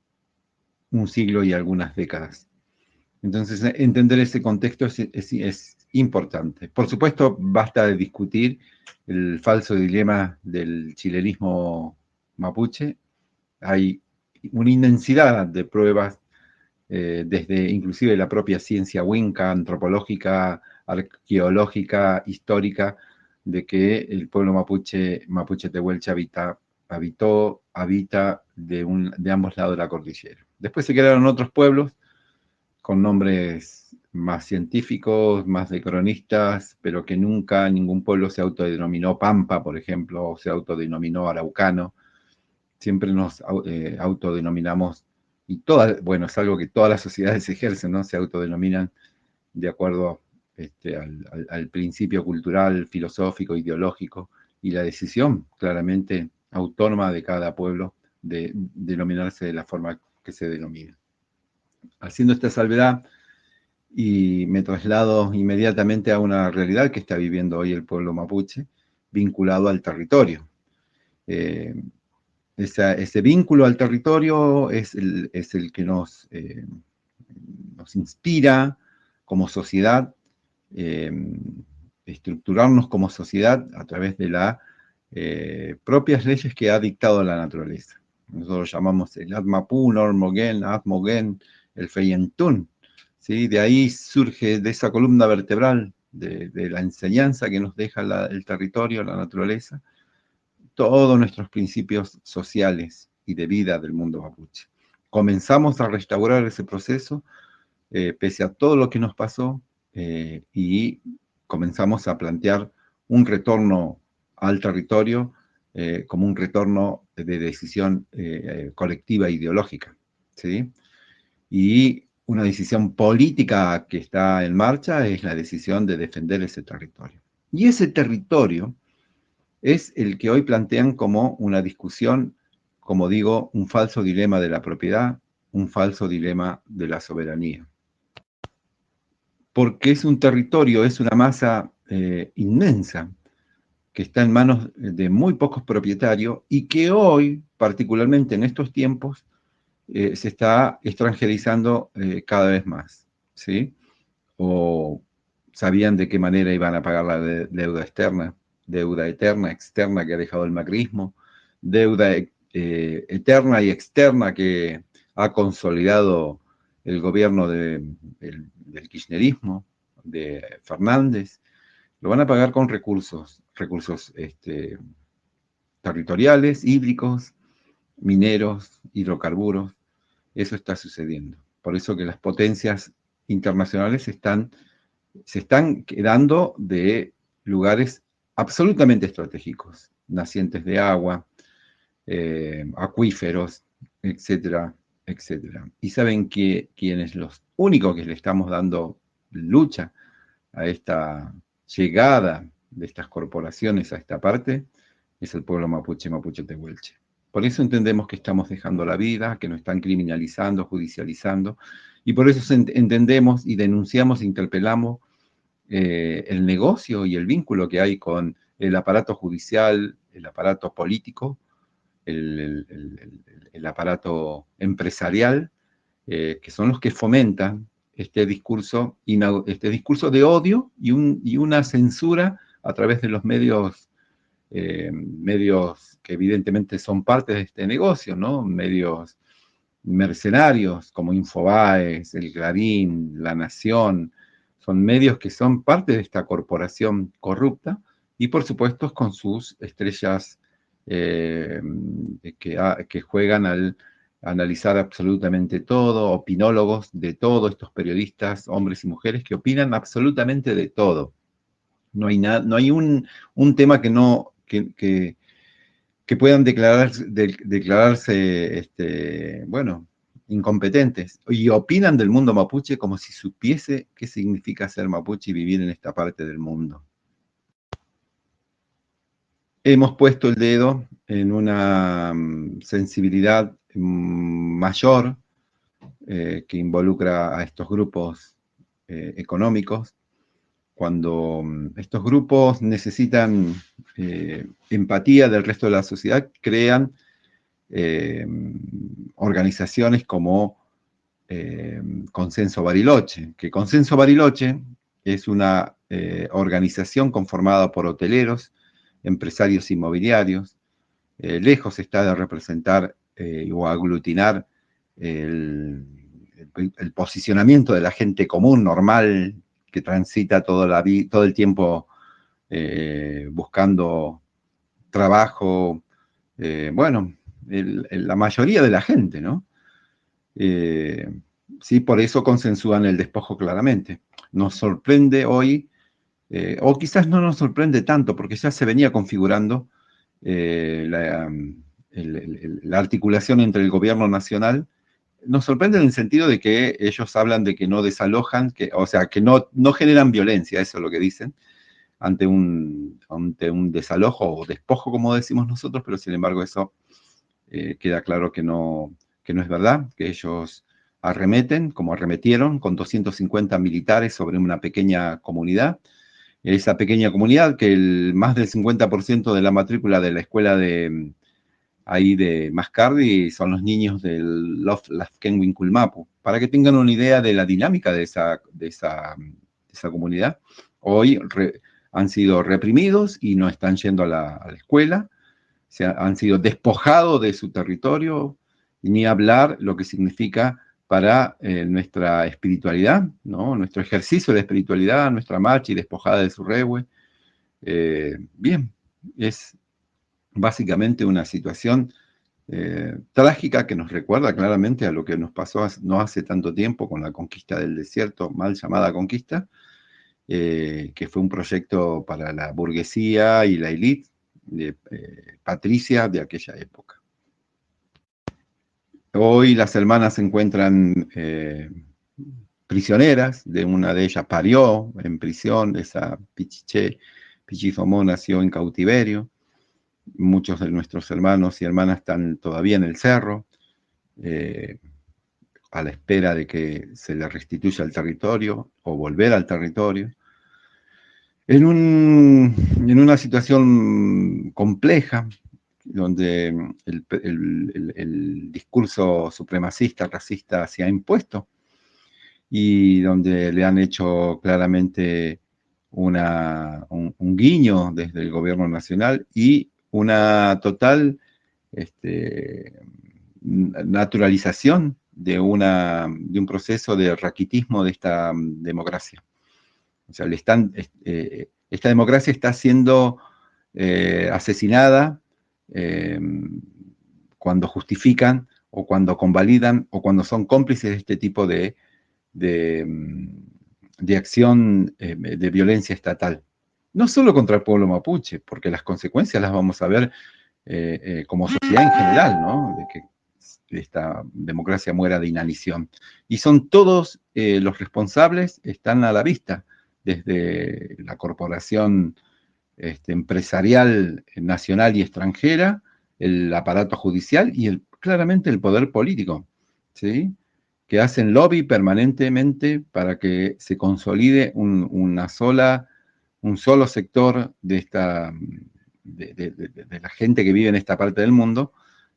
un siglo y algunas décadas. Entonces, entender ese contexto es importante. Por supuesto, basta de discutir el falso dilema del chilenismo mapuche. Hay una inmensidad de pruebas desde inclusive la propia ciencia winca, antropológica, arqueológica, histórica, de que el pueblo mapuche tehuelche habita de ambos lados de la cordillera. Después se crearon otros pueblos con nombres más científicos, más de cronistas, pero que nunca ningún pueblo se autodenominó Pampa, por ejemplo, o se autodenominó Araucano. Siempre nos autodenominamos, y bueno, es algo que todas las sociedades ejercen, ¿no? Se autodenominan de acuerdo al principio cultural, filosófico, ideológico, y la decisión claramente autónoma de cada pueblo de denominarse de la forma que se denomina. Haciendo esta salvedad, y me traslado inmediatamente a una realidad que está viviendo hoy el pueblo mapuche, vinculado al territorio. Ese vínculo al territorio es el que nos inspira como sociedad, estructurarnos como sociedad a través de las propias leyes que ha dictado la naturaleza. Nosotros llamamos el Atmapun, Ormogen, Atmogen, el Feyentún. ¿Sí? De ahí surge, de esa columna vertebral de la enseñanza que nos deja el territorio, la naturaleza, todos nuestros principios sociales y de vida del mundo mapuche. comenzamos a restaurar ese proceso, pese a todo lo que nos pasó, y comenzamos a plantear un retorno al territorio como un retorno de decisión colectiva ideológica, ¿sí? Y una decisión política que está en marcha es la decisión de defender ese territorio. Y ese territorio es el que hoy plantean como una discusión, como digo, un falso dilema de la propiedad, un falso dilema de la soberanía. Porque es un territorio, es una masa inmensa, que está en manos de muy pocos propietarios y que hoy, particularmente en estos tiempos, se está extranjerizando cada vez más, ¿sí? O sabían de qué manera iban a pagar la deuda externa, deuda eterna, externa que ha dejado el macrismo, deuda eterna y externa que ha consolidado el gobierno del kirchnerismo, de Fernández. Lo van a pagar con recursos territoriales, hídricos, mineros, hidrocarburos. Eso está sucediendo. Por eso que las potencias internacionales se están quedando de lugares absolutamente estratégicos, nacientes de agua, acuíferos, etcétera, etcétera. Y saben que quienes los únicos que le estamos dando lucha a esta llegada de estas corporaciones a esta parte es el pueblo mapuche, mapuche tehuelche. Por eso entendemos que estamos dejando la vida, que nos están criminalizando, judicializando, y por eso entendemos y denunciamos e interpelamos el negocio y el vínculo que hay con el aparato judicial, el aparato político, el aparato empresarial, que son los que fomentan este discurso de odio y una censura a través de los medios que evidentemente son parte de este negocio, ¿no? Medios mercenarios como Infobaes, El Clarín, La Nación, son medios que son parte de esta corporación corrupta y por supuesto con sus estrellas que juegan al analizar absolutamente todo, opinólogos de todo, estos periodistas, hombres y mujeres que opinan absolutamente de todo. No hay un tema que puedan declararse incompetentes y opinan del mundo mapuche como si supiese qué significa ser mapuche y vivir en esta parte del mundo. Hemos puesto el dedo en una sensibilidad mayor que involucra a estos grupos económicos. Cuando estos grupos necesitan empatía del resto de la sociedad, crean organizaciones como Consenso Bariloche, que Consenso Bariloche es una organización conformada por hoteleros, empresarios inmobiliarios, lejos está de representar o aglutinar el posicionamiento de la gente común, normal, que transita todo el tiempo buscando trabajo, la mayoría de la gente, ¿no? Sí, por eso consensúan el despojo claramente. Nos sorprende hoy, o quizás no nos sorprende tanto, porque ya se venía configurando la articulación entre el gobierno nacional. Nos sorprende en el sentido de que ellos hablan de que no desalojan, que no generan violencia, eso es lo que dicen, ante un desalojo o despojo, como decimos nosotros, pero sin embargo eso queda claro que no es verdad, que ellos arremeten, como arremetieron, con 250 militares sobre una pequeña comunidad. Esa pequeña comunidad, que más del 50% de la matrícula de la escuela de Mascardi son los niños del Lafken Winculmapu, para que tengan una idea de la dinámica de esa comunidad. Hoy han sido reprimidos y no están yendo a la escuela, han sido despojados de su territorio, ni hablar lo que significa para nuestra espiritualidad, ¿no? Nuestro ejercicio de espiritualidad, nuestra marcha y despojada de su rehue. Bien, es básicamente una situación trágica que nos recuerda claramente a lo que nos pasó no hace tanto tiempo con la conquista del desierto, mal llamada conquista, que fue un proyecto para la burguesía y la élite patricia de aquella época. Hoy las hermanas se encuentran prisioneras, una de ellas parió en prisión, esa Pichifomó nació en cautiverio. Muchos de nuestros hermanos y hermanas están todavía en el cerro, a la espera de que se les restituya el territorio o volver al territorio. En una situación compleja, donde el discurso supremacista, racista se ha impuesto y donde le han hecho claramente un guiño desde el gobierno nacional y una total naturalización de un proceso de raquitismo de esta democracia. O sea, esta democracia está siendo asesinada cuando justifican o cuando convalidan o cuando son cómplices de este tipo de acción de violencia estatal. No solo contra el pueblo mapuche, porque las consecuencias las vamos a ver como sociedad en general, ¿no? De que esta democracia muera de inanición. Y son todos los responsables, están a la vista, desde la corporación empresarial nacional y extranjera, el aparato judicial y claramente el poder político, ¿sí? Que hacen lobby permanentemente para que se consolide un solo sector de la gente que vive en esta parte del mundo,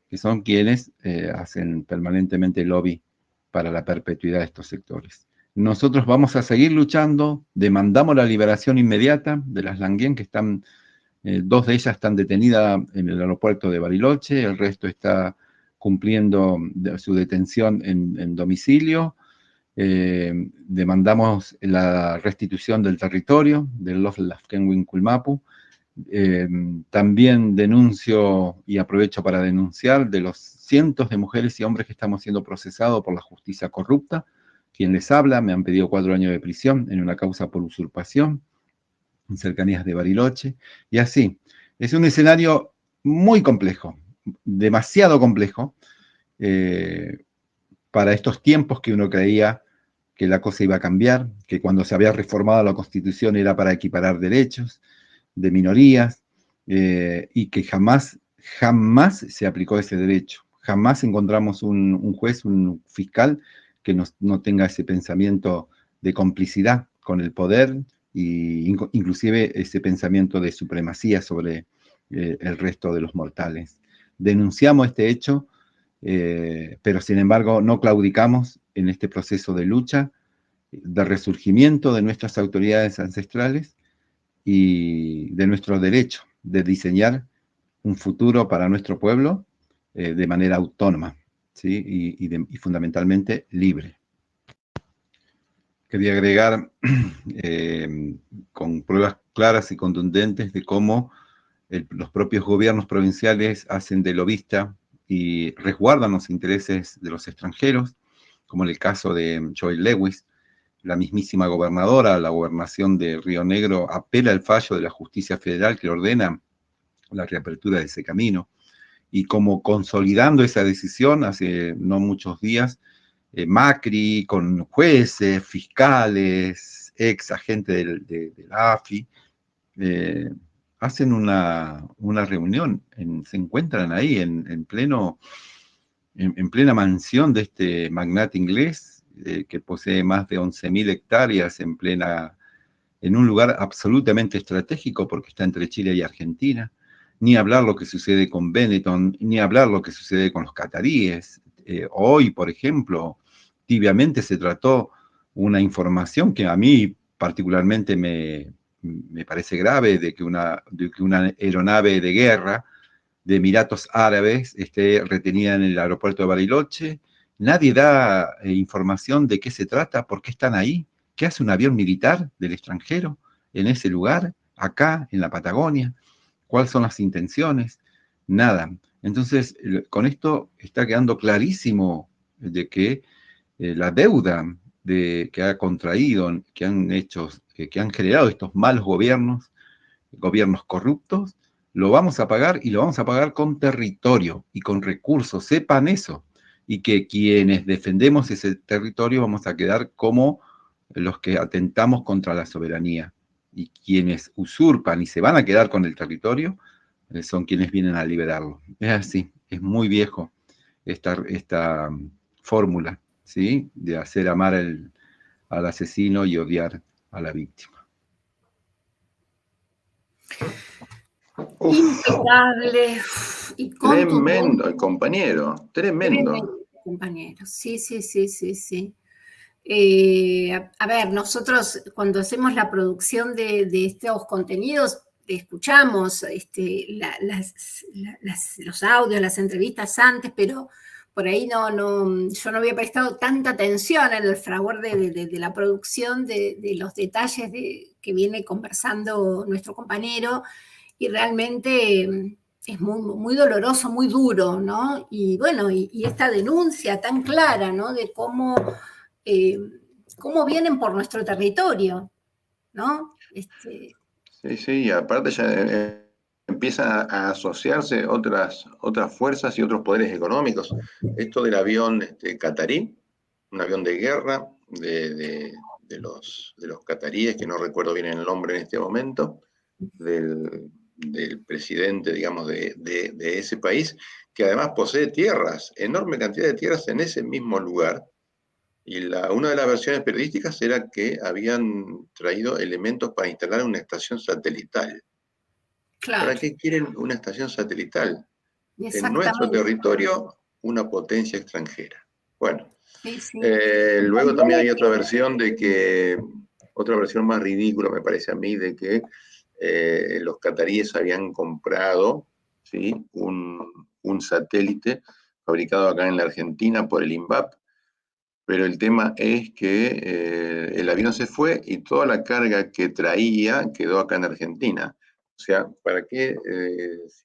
que son quienes hacen permanentemente lobby para la perpetuidad de estos sectores. Nosotros vamos a seguir luchando, demandamos la liberación inmediata de las Languien, que están, 2 de ellas están detenidas en el aeropuerto de Bariloche, el resto está cumpliendo su detención en domicilio. Demandamos la restitución del territorio del Los Lafkenwin Kulmapu. También denuncio y aprovecho para denunciar de los cientos de mujeres y hombres que estamos siendo procesados por la justicia corrupta. Quien les habla, me han pedido 4 años de prisión en una causa por usurpación en cercanías de Bariloche. Y así, es un escenario muy complejo, demasiado complejo, para estos tiempos que uno creía que la cosa iba a cambiar, que cuando se había reformado la Constitución era para equiparar derechos de minorías, y que jamás se aplicó ese derecho. Jamás encontramos un juez, un fiscal, que no tenga ese pensamiento de complicidad con el poder, e inclusive ese pensamiento de supremacía sobre el resto de los mortales. Denunciamos este hecho, pero sin embargo no claudicamos en este proceso de lucha, de resurgimiento de nuestras autoridades ancestrales y de nuestro derecho de diseñar un futuro para nuestro pueblo de manera autónoma, ¿sí? y fundamentalmente libre. Quería agregar con pruebas claras y contundentes de cómo los propios gobiernos provinciales hacen de lobista y resguardan los intereses de los extranjeros, como en el caso de Joy Lewis. La mismísima gobernadora, la gobernación de Río Negro, apela al fallo de la justicia federal que ordena la reapertura de ese camino. Y como consolidando esa decisión, hace no muchos días, Macri, con jueces, fiscales, ex agentes de la AFI, hacen una reunión, se encuentran ahí en plena mansión de este magnate inglés, que posee más de 11.000 hectáreas en un lugar absolutamente estratégico porque está entre Chile y Argentina. Ni hablar lo que sucede con Benetton, ni hablar lo que sucede con los cataríes. Hoy, por ejemplo, tibiamente se trató una información que a mí particularmente me parece grave, de que una aeronave de guerra de Emiratos Árabes esté retenida en el aeropuerto de Bariloche. Nadie da información de qué se trata, por qué están ahí, qué hace un avión militar del extranjero en ese lugar, acá, en la Patagonia, cuáles son las intenciones, nada. Entonces, con esto está quedando clarísimo de que la deuda que ha contraído, que han generado estos malos gobiernos corruptos, lo vamos a pagar, y lo vamos a pagar con territorio y con recursos, sepan eso, y que quienes defendemos ese territorio vamos a quedar como los que atentamos contra la soberanía, y quienes usurpan y se van a quedar con el territorio son quienes vienen a liberarlo. Es así, es muy viejo esta fórmula, ¿sí? De hacer amar al asesino y odiar a la víctima. Impecable y Tremendo, el compañero, tremendo. Compañero, sí, sí, sí, sí, sí. A ver, nosotros cuando hacemos la producción de estos contenidos, escuchamos los audios, las entrevistas antes, pero por ahí yo no había prestado tanta atención en el fragor de la producción, de los detalles que viene conversando nuestro compañero, y realmente es muy, muy doloroso, muy duro, ¿no? Y bueno, y esta denuncia tan clara, ¿no? De cómo vienen por nuestro territorio, ¿no? Sí, sí, y aparte ya empiezan a asociarse otras fuerzas y otros poderes económicos. Esto del avión catarí, un avión de guerra de los cataríes, que no recuerdo bien el nombre en este momento, del presidente, digamos, de ese país, que además posee tierras, enorme cantidad de tierras en ese mismo lugar. Y una de las versiones periodísticas era que habían traído elementos para instalar una estación satelital. Claro. ¿Para qué quieren una estación satelital? En nuestro territorio, una potencia extranjera. Bueno, sí, sí. Luego también hay otra versión otra versión más ridícula, me parece a mí, de que los cataríes habían comprado, ¿sí?, un satélite fabricado acá en la Argentina por el INVAP, pero el tema es que el avión se fue y toda la carga que traía quedó acá en Argentina. O sea, ¿para qué?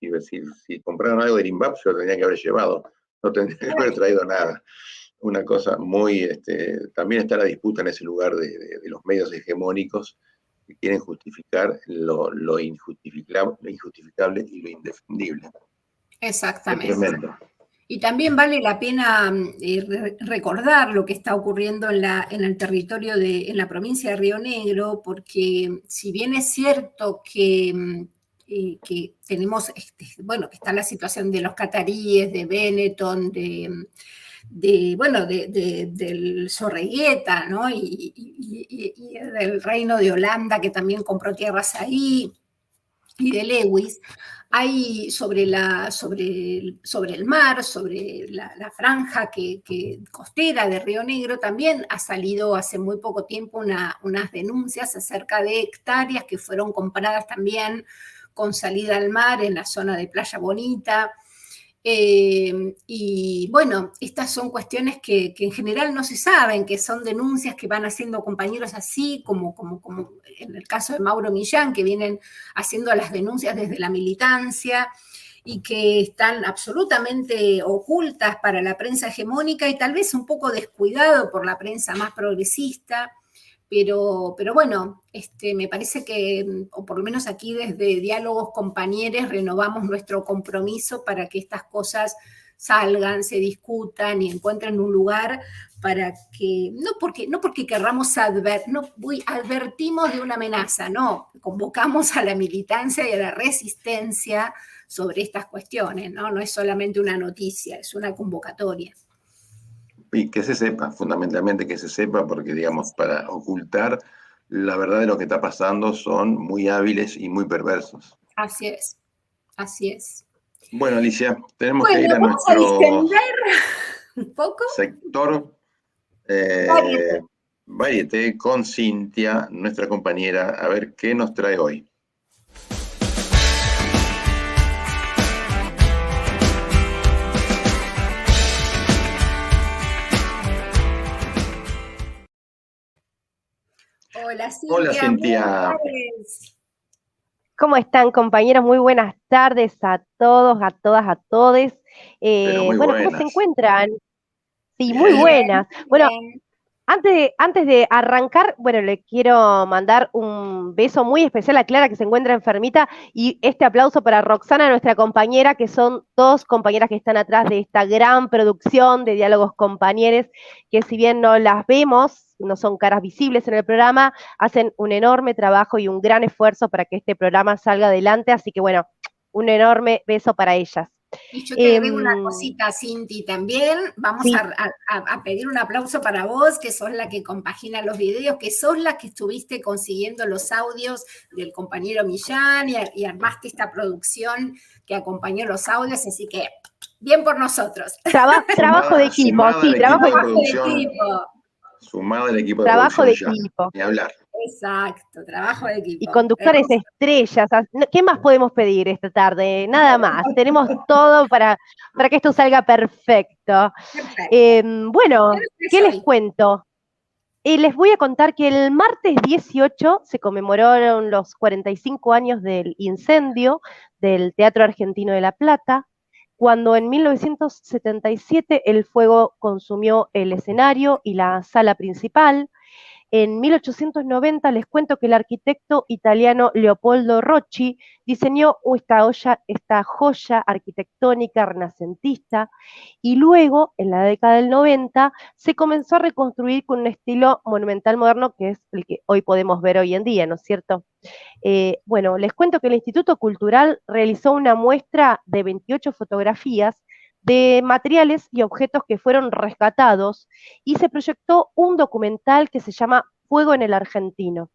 Si compraron algo del INVAP, se lo tendría que haber llevado, no tendría que haber traído nada. Una cosa muy... también está la disputa en ese lugar de los medios hegemónicos que quieren justificar lo injustificable y lo indefendible. Exactamente. Es tremendo. Y también vale la pena recordar lo que está ocurriendo en el territorio en la provincia de Río Negro, porque si bien es cierto que tenemos, bueno, que está la situación de los cataríes, de Benetton, del Zorreguieta, ¿no? Y del Reino de Holanda, que también compró tierras ahí, y de Lewis. Hay sobre el mar, sobre la franja costera de Río Negro, también ha salido hace muy poco tiempo unas denuncias acerca de hectáreas que fueron compradas también con salida al mar en la zona de Playa Bonita. Y bueno, estas son cuestiones que en general no se saben, que son denuncias que van haciendo compañeros así, como en el caso de Mauro Millán, que vienen haciendo las denuncias desde la militancia y que están absolutamente ocultas para la prensa hegemónica y tal vez un poco descuidado por la prensa más progresista. Pero bueno, me parece que, o por lo menos aquí desde Diálogos Compañeros, renovamos nuestro compromiso para que estas cosas salgan, se discutan y encuentren un lugar para que, no porque querramos advertimos de una amenaza, no, convocamos a la militancia y a la resistencia sobre estas cuestiones, ¿no? No es solamente una noticia, es una convocatoria. Y que se sepa, fundamentalmente que se sepa, porque, digamos, para ocultar la verdad de lo que está pasando son muy hábiles y muy perversos. Así es, así es. Bueno, Alicia, tenemos que ir a nuestro un poco sector Varieté con Cintia, nuestra compañera, a ver qué nos trae hoy. Hola, Cintia. Hola, Cintia. ¿Cómo están, compañeros? Muy buenas tardes a todos, a todas, a todes. Pero muy Bueno, ¿cómo se buenas. encuentran? Sí, muy Bien. buenas. Bueno, Bien. antes de arrancar, bueno, le quiero mandar un beso muy especial a Clara, que se encuentra enfermita, y este aplauso para Roxana, nuestra compañera, que son dos compañeras que están atrás de esta gran producción de Diálogos Compañeros, que si bien no las vemos, no son caras visibles en el programa, hacen un enorme trabajo y un gran esfuerzo para que este programa salga adelante, así que bueno, un enorme beso para ellas. Y yo te agrego una Em, cosita, Cinti, también. Vamos sí, a pedir un aplauso para vos, que sos la que compagina los videos, que sos la que estuviste consiguiendo los audios del compañero Millán y armaste esta producción que acompañó los audios, así que bien por nosotros. trabajo de equipo, Sumada sí, al equipo de Trabajo de producción, equipo. sumada al equipo de trabajo producción de ya, equipo. ni hablar. Exacto, trabajo de Y equipo. conductores Hermoso. estrellas. ¿Qué más podemos pedir esta tarde? Nada más. Tenemos todo para que esto salga perfecto. Perfecto. Bueno, ¿Qué ¿qué es les hoy? cuento? Les voy a contar que el martes 18 se conmemoraron los 45 años del incendio del Teatro Argentino de La Plata, cuando en 1977 el fuego consumió el escenario y la sala principal. En 1890 les cuento que el arquitecto italiano Leopoldo Rocci diseñó esta joya arquitectónica renacentista y luego, en la década del 90, se comenzó a reconstruir con un estilo monumental moderno que es el que hoy podemos ver hoy en día, ¿no es cierto? Bueno, les cuento que el Instituto Cultural realizó una muestra de 28 fotografías de materiales y objetos que fueron rescatados y se proyectó un documental que se llama Fuego en el Argentino.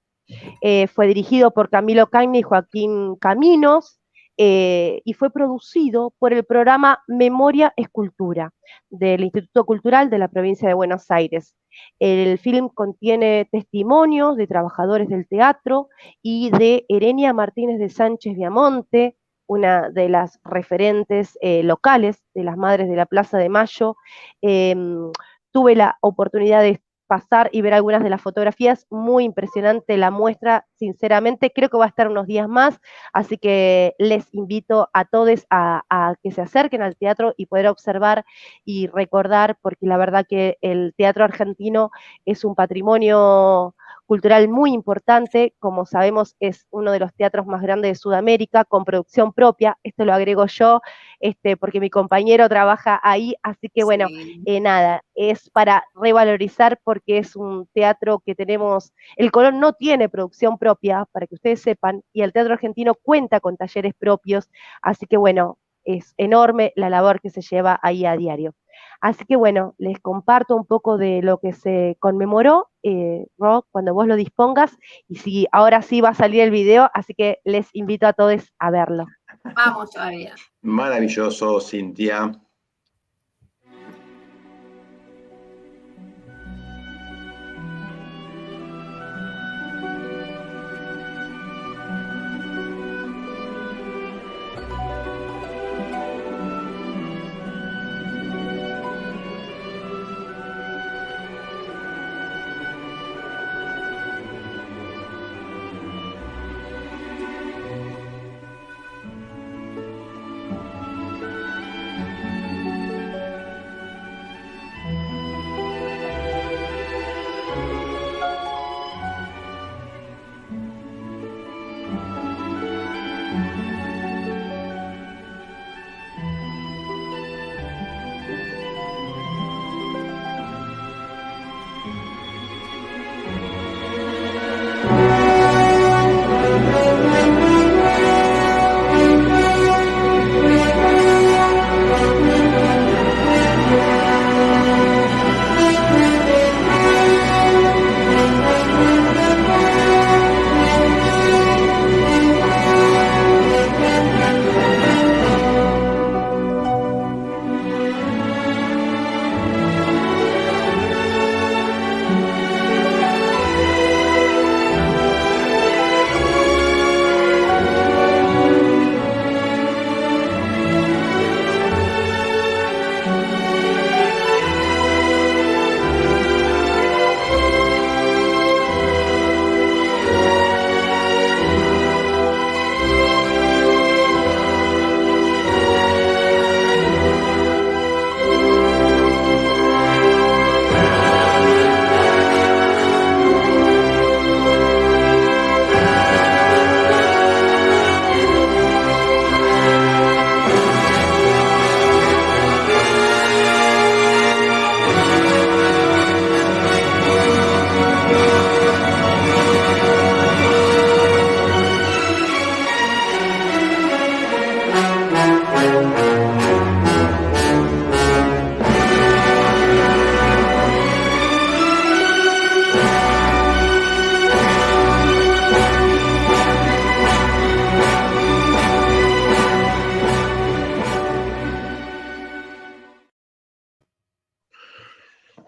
Fue dirigido por Camilo Cagne y Joaquín Caminos y fue producido por el programa Memoria Escultura del Instituto Cultural de la provincia de Buenos Aires. El film contiene testimonios de trabajadores del teatro y de Erenia Martínez de Sánchez Viamonte, una de las referentes locales de las Madres de la Plaza de Mayo. Tuve la oportunidad de pasar y ver algunas de las fotografías, muy impresionante la muestra, sinceramente, creo que va a estar unos días más, así que les invito a todos a que se acerquen al teatro y poder observar y recordar, porque la verdad que el teatro argentino es un patrimonio cultural muy importante, como sabemos es uno de los teatros más grandes de Sudamérica, con producción propia, esto lo agrego yo, porque mi compañero trabaja ahí, así que bueno, Sí. nada, es para revalorizar porque es un teatro que tenemos, el Colón no tiene producción propia, para que ustedes sepan, y el Teatro Argentino cuenta con talleres propios, así que bueno, es enorme la labor que se lleva ahí a diario. Así que bueno, les comparto un poco de lo que se conmemoró, Rob, cuando vos lo dispongas, y si ahora sí va a salir el video, así que les invito a todos a verlo. Vamos todavía. Maravilloso, Cintia.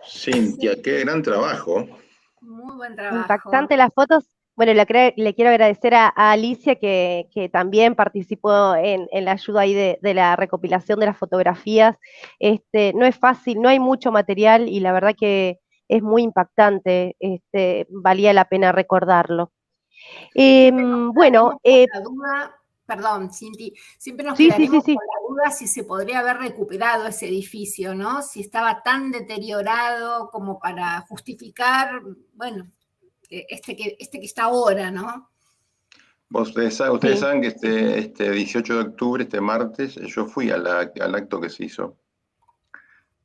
Cintia, qué gran trabajo. Muy buen trabajo. Impactante las fotos. Bueno, le quiero agradecer a Alicia que también participó en la ayuda ahí de la recopilación de las fotografías. No es fácil, no hay mucho material y la verdad que es muy impactante. Valía la pena recordarlo. Bueno, la duda, perdón, Cinti, siempre nos sí, quedaremos sí. con la duda si se podría haber recuperado ese edificio, ¿no? Si estaba tan deteriorado como para justificar, bueno, este que está ahora, ¿no? Ustedes saben que este 18 de octubre, este martes, yo fui al acto que se hizo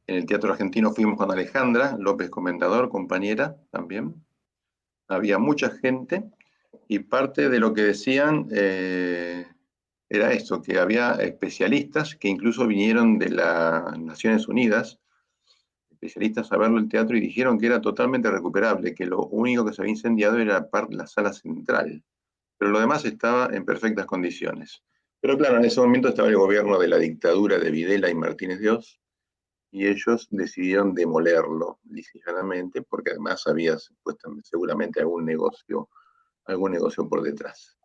en el Teatro Argentino. Fuimos con Alejandra López Comentador, compañera también. Había mucha gente y parte de lo que decían era esto, que había especialistas que incluso vinieron de las Naciones Unidas, especialistas a verlo el teatro, y dijeron que era totalmente recuperable, que lo único que se había incendiado era la sala central, pero lo demás estaba en perfectas condiciones. Pero claro, en ese momento estaba el gobierno de la dictadura de Videla y Martínez de Oz, y ellos decidieron demolerlo ligeramente, porque además había seguramente algún negocio por detrás.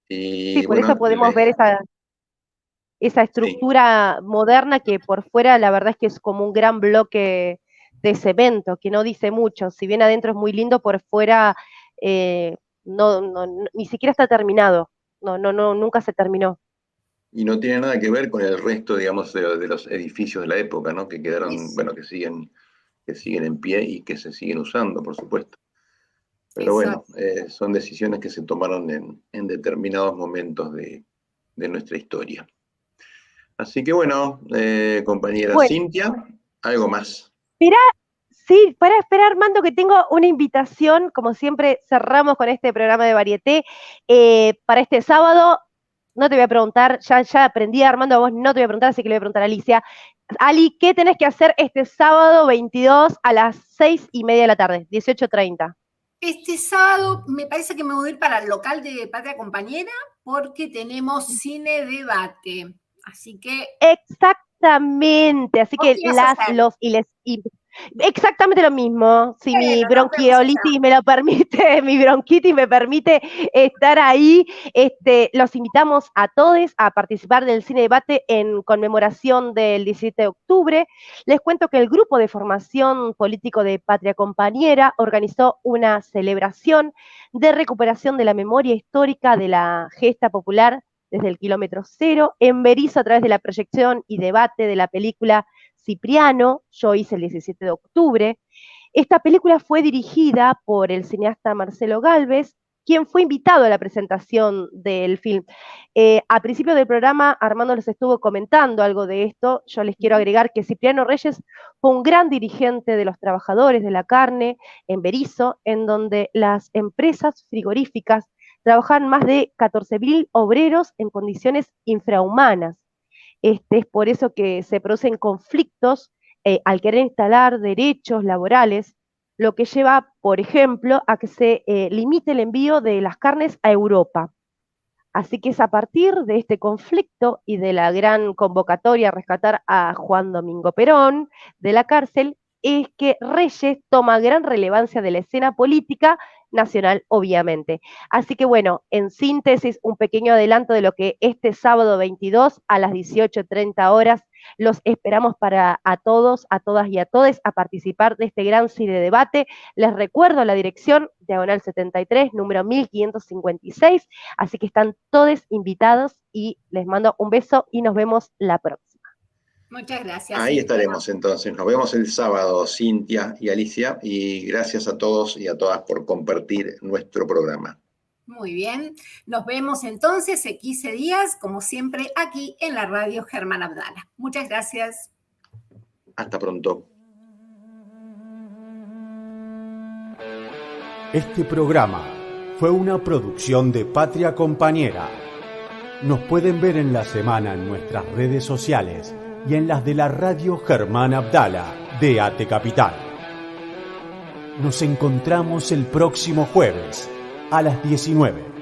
Y, sí, por eso podemos ver esa estructura moderna que por fuera la verdad es que es como un gran bloque de cemento, que no dice mucho. Si bien adentro es muy lindo, por fuera ni siquiera está terminado. Nunca se terminó. Y no tiene nada que ver con el resto, digamos, de los edificios de la época, ¿no? Que quedaron, bueno, que siguen en pie y que se siguen usando, por supuesto. Pero bueno, son decisiones que se tomaron en determinados momentos de nuestra historia. Así que bueno, compañera Cintia, ¿algo más? Sí, espera Armando, que tengo una invitación, como siempre cerramos con este programa de Varieté, para este sábado. No te voy a preguntar, ya aprendí, Armando, a vos no te voy a preguntar, así que le voy a preguntar a Alicia. Ali, ¿qué tenés que hacer este sábado 22 a las 6:30 de la tarde, 18:30? Este sábado me parece que me voy a ir para el local de Patria Compañera porque tenemos cine debate. Así que... Exactamente, así que exactamente lo mismo, si mi bronquiolitis me lo permite, mi bronquitis me permite estar ahí, los invitamos a todos a participar del cine debate en conmemoración del 17 de octubre. Les cuento que el grupo de formación político de Patria Compañera organizó una celebración de recuperación de la memoria histórica de la gesta popular desde el kilómetro cero en Berisso a través de la proyección y debate de la película Cipriano. Yo hice el 17 de octubre. Esta película fue dirigida por el cineasta Marcelo Gálvez, quien fue invitado a la presentación del film. A principio del programa, Armando les estuvo comentando algo de esto. Yo les quiero agregar que Cipriano Reyes fue un gran dirigente de los trabajadores de la carne en Berisso, en donde las empresas frigoríficas trabajaban más de 14.000 obreros en condiciones infrahumanas. Es por eso que se producen conflictos al querer instalar derechos laborales, lo que lleva, por ejemplo, a que se limite el envío de las carnes a Europa. Así que es a partir de este conflicto y de la gran convocatoria a rescatar a Juan Domingo Perón de la cárcel, es que Reyes toma gran relevancia de la escena política nacional, obviamente. Así que bueno, en síntesis, un pequeño adelanto de lo que este sábado 22 a las 18:30 horas los esperamos a todos, a todas y a todes a participar de este gran cine debate. Les recuerdo la dirección, Diagonal 73, número 1556, así que están todos invitados y les mando un beso y nos vemos la próxima. Muchas gracias. Ahí estaremos entonces. Nos vemos el sábado, Cintia y Alicia, y gracias a todos y a todas por compartir nuestro programa. Muy bien. Nos vemos entonces en 15 días, como siempre, aquí en la radio Germán Abdala. Muchas gracias. Hasta pronto. Este programa fue una producción de Patria Compañera. Nos pueden ver en la semana en nuestras redes sociales y en las de la radio Germán Abdala de AT Capital. Nos encontramos el próximo jueves a las 19.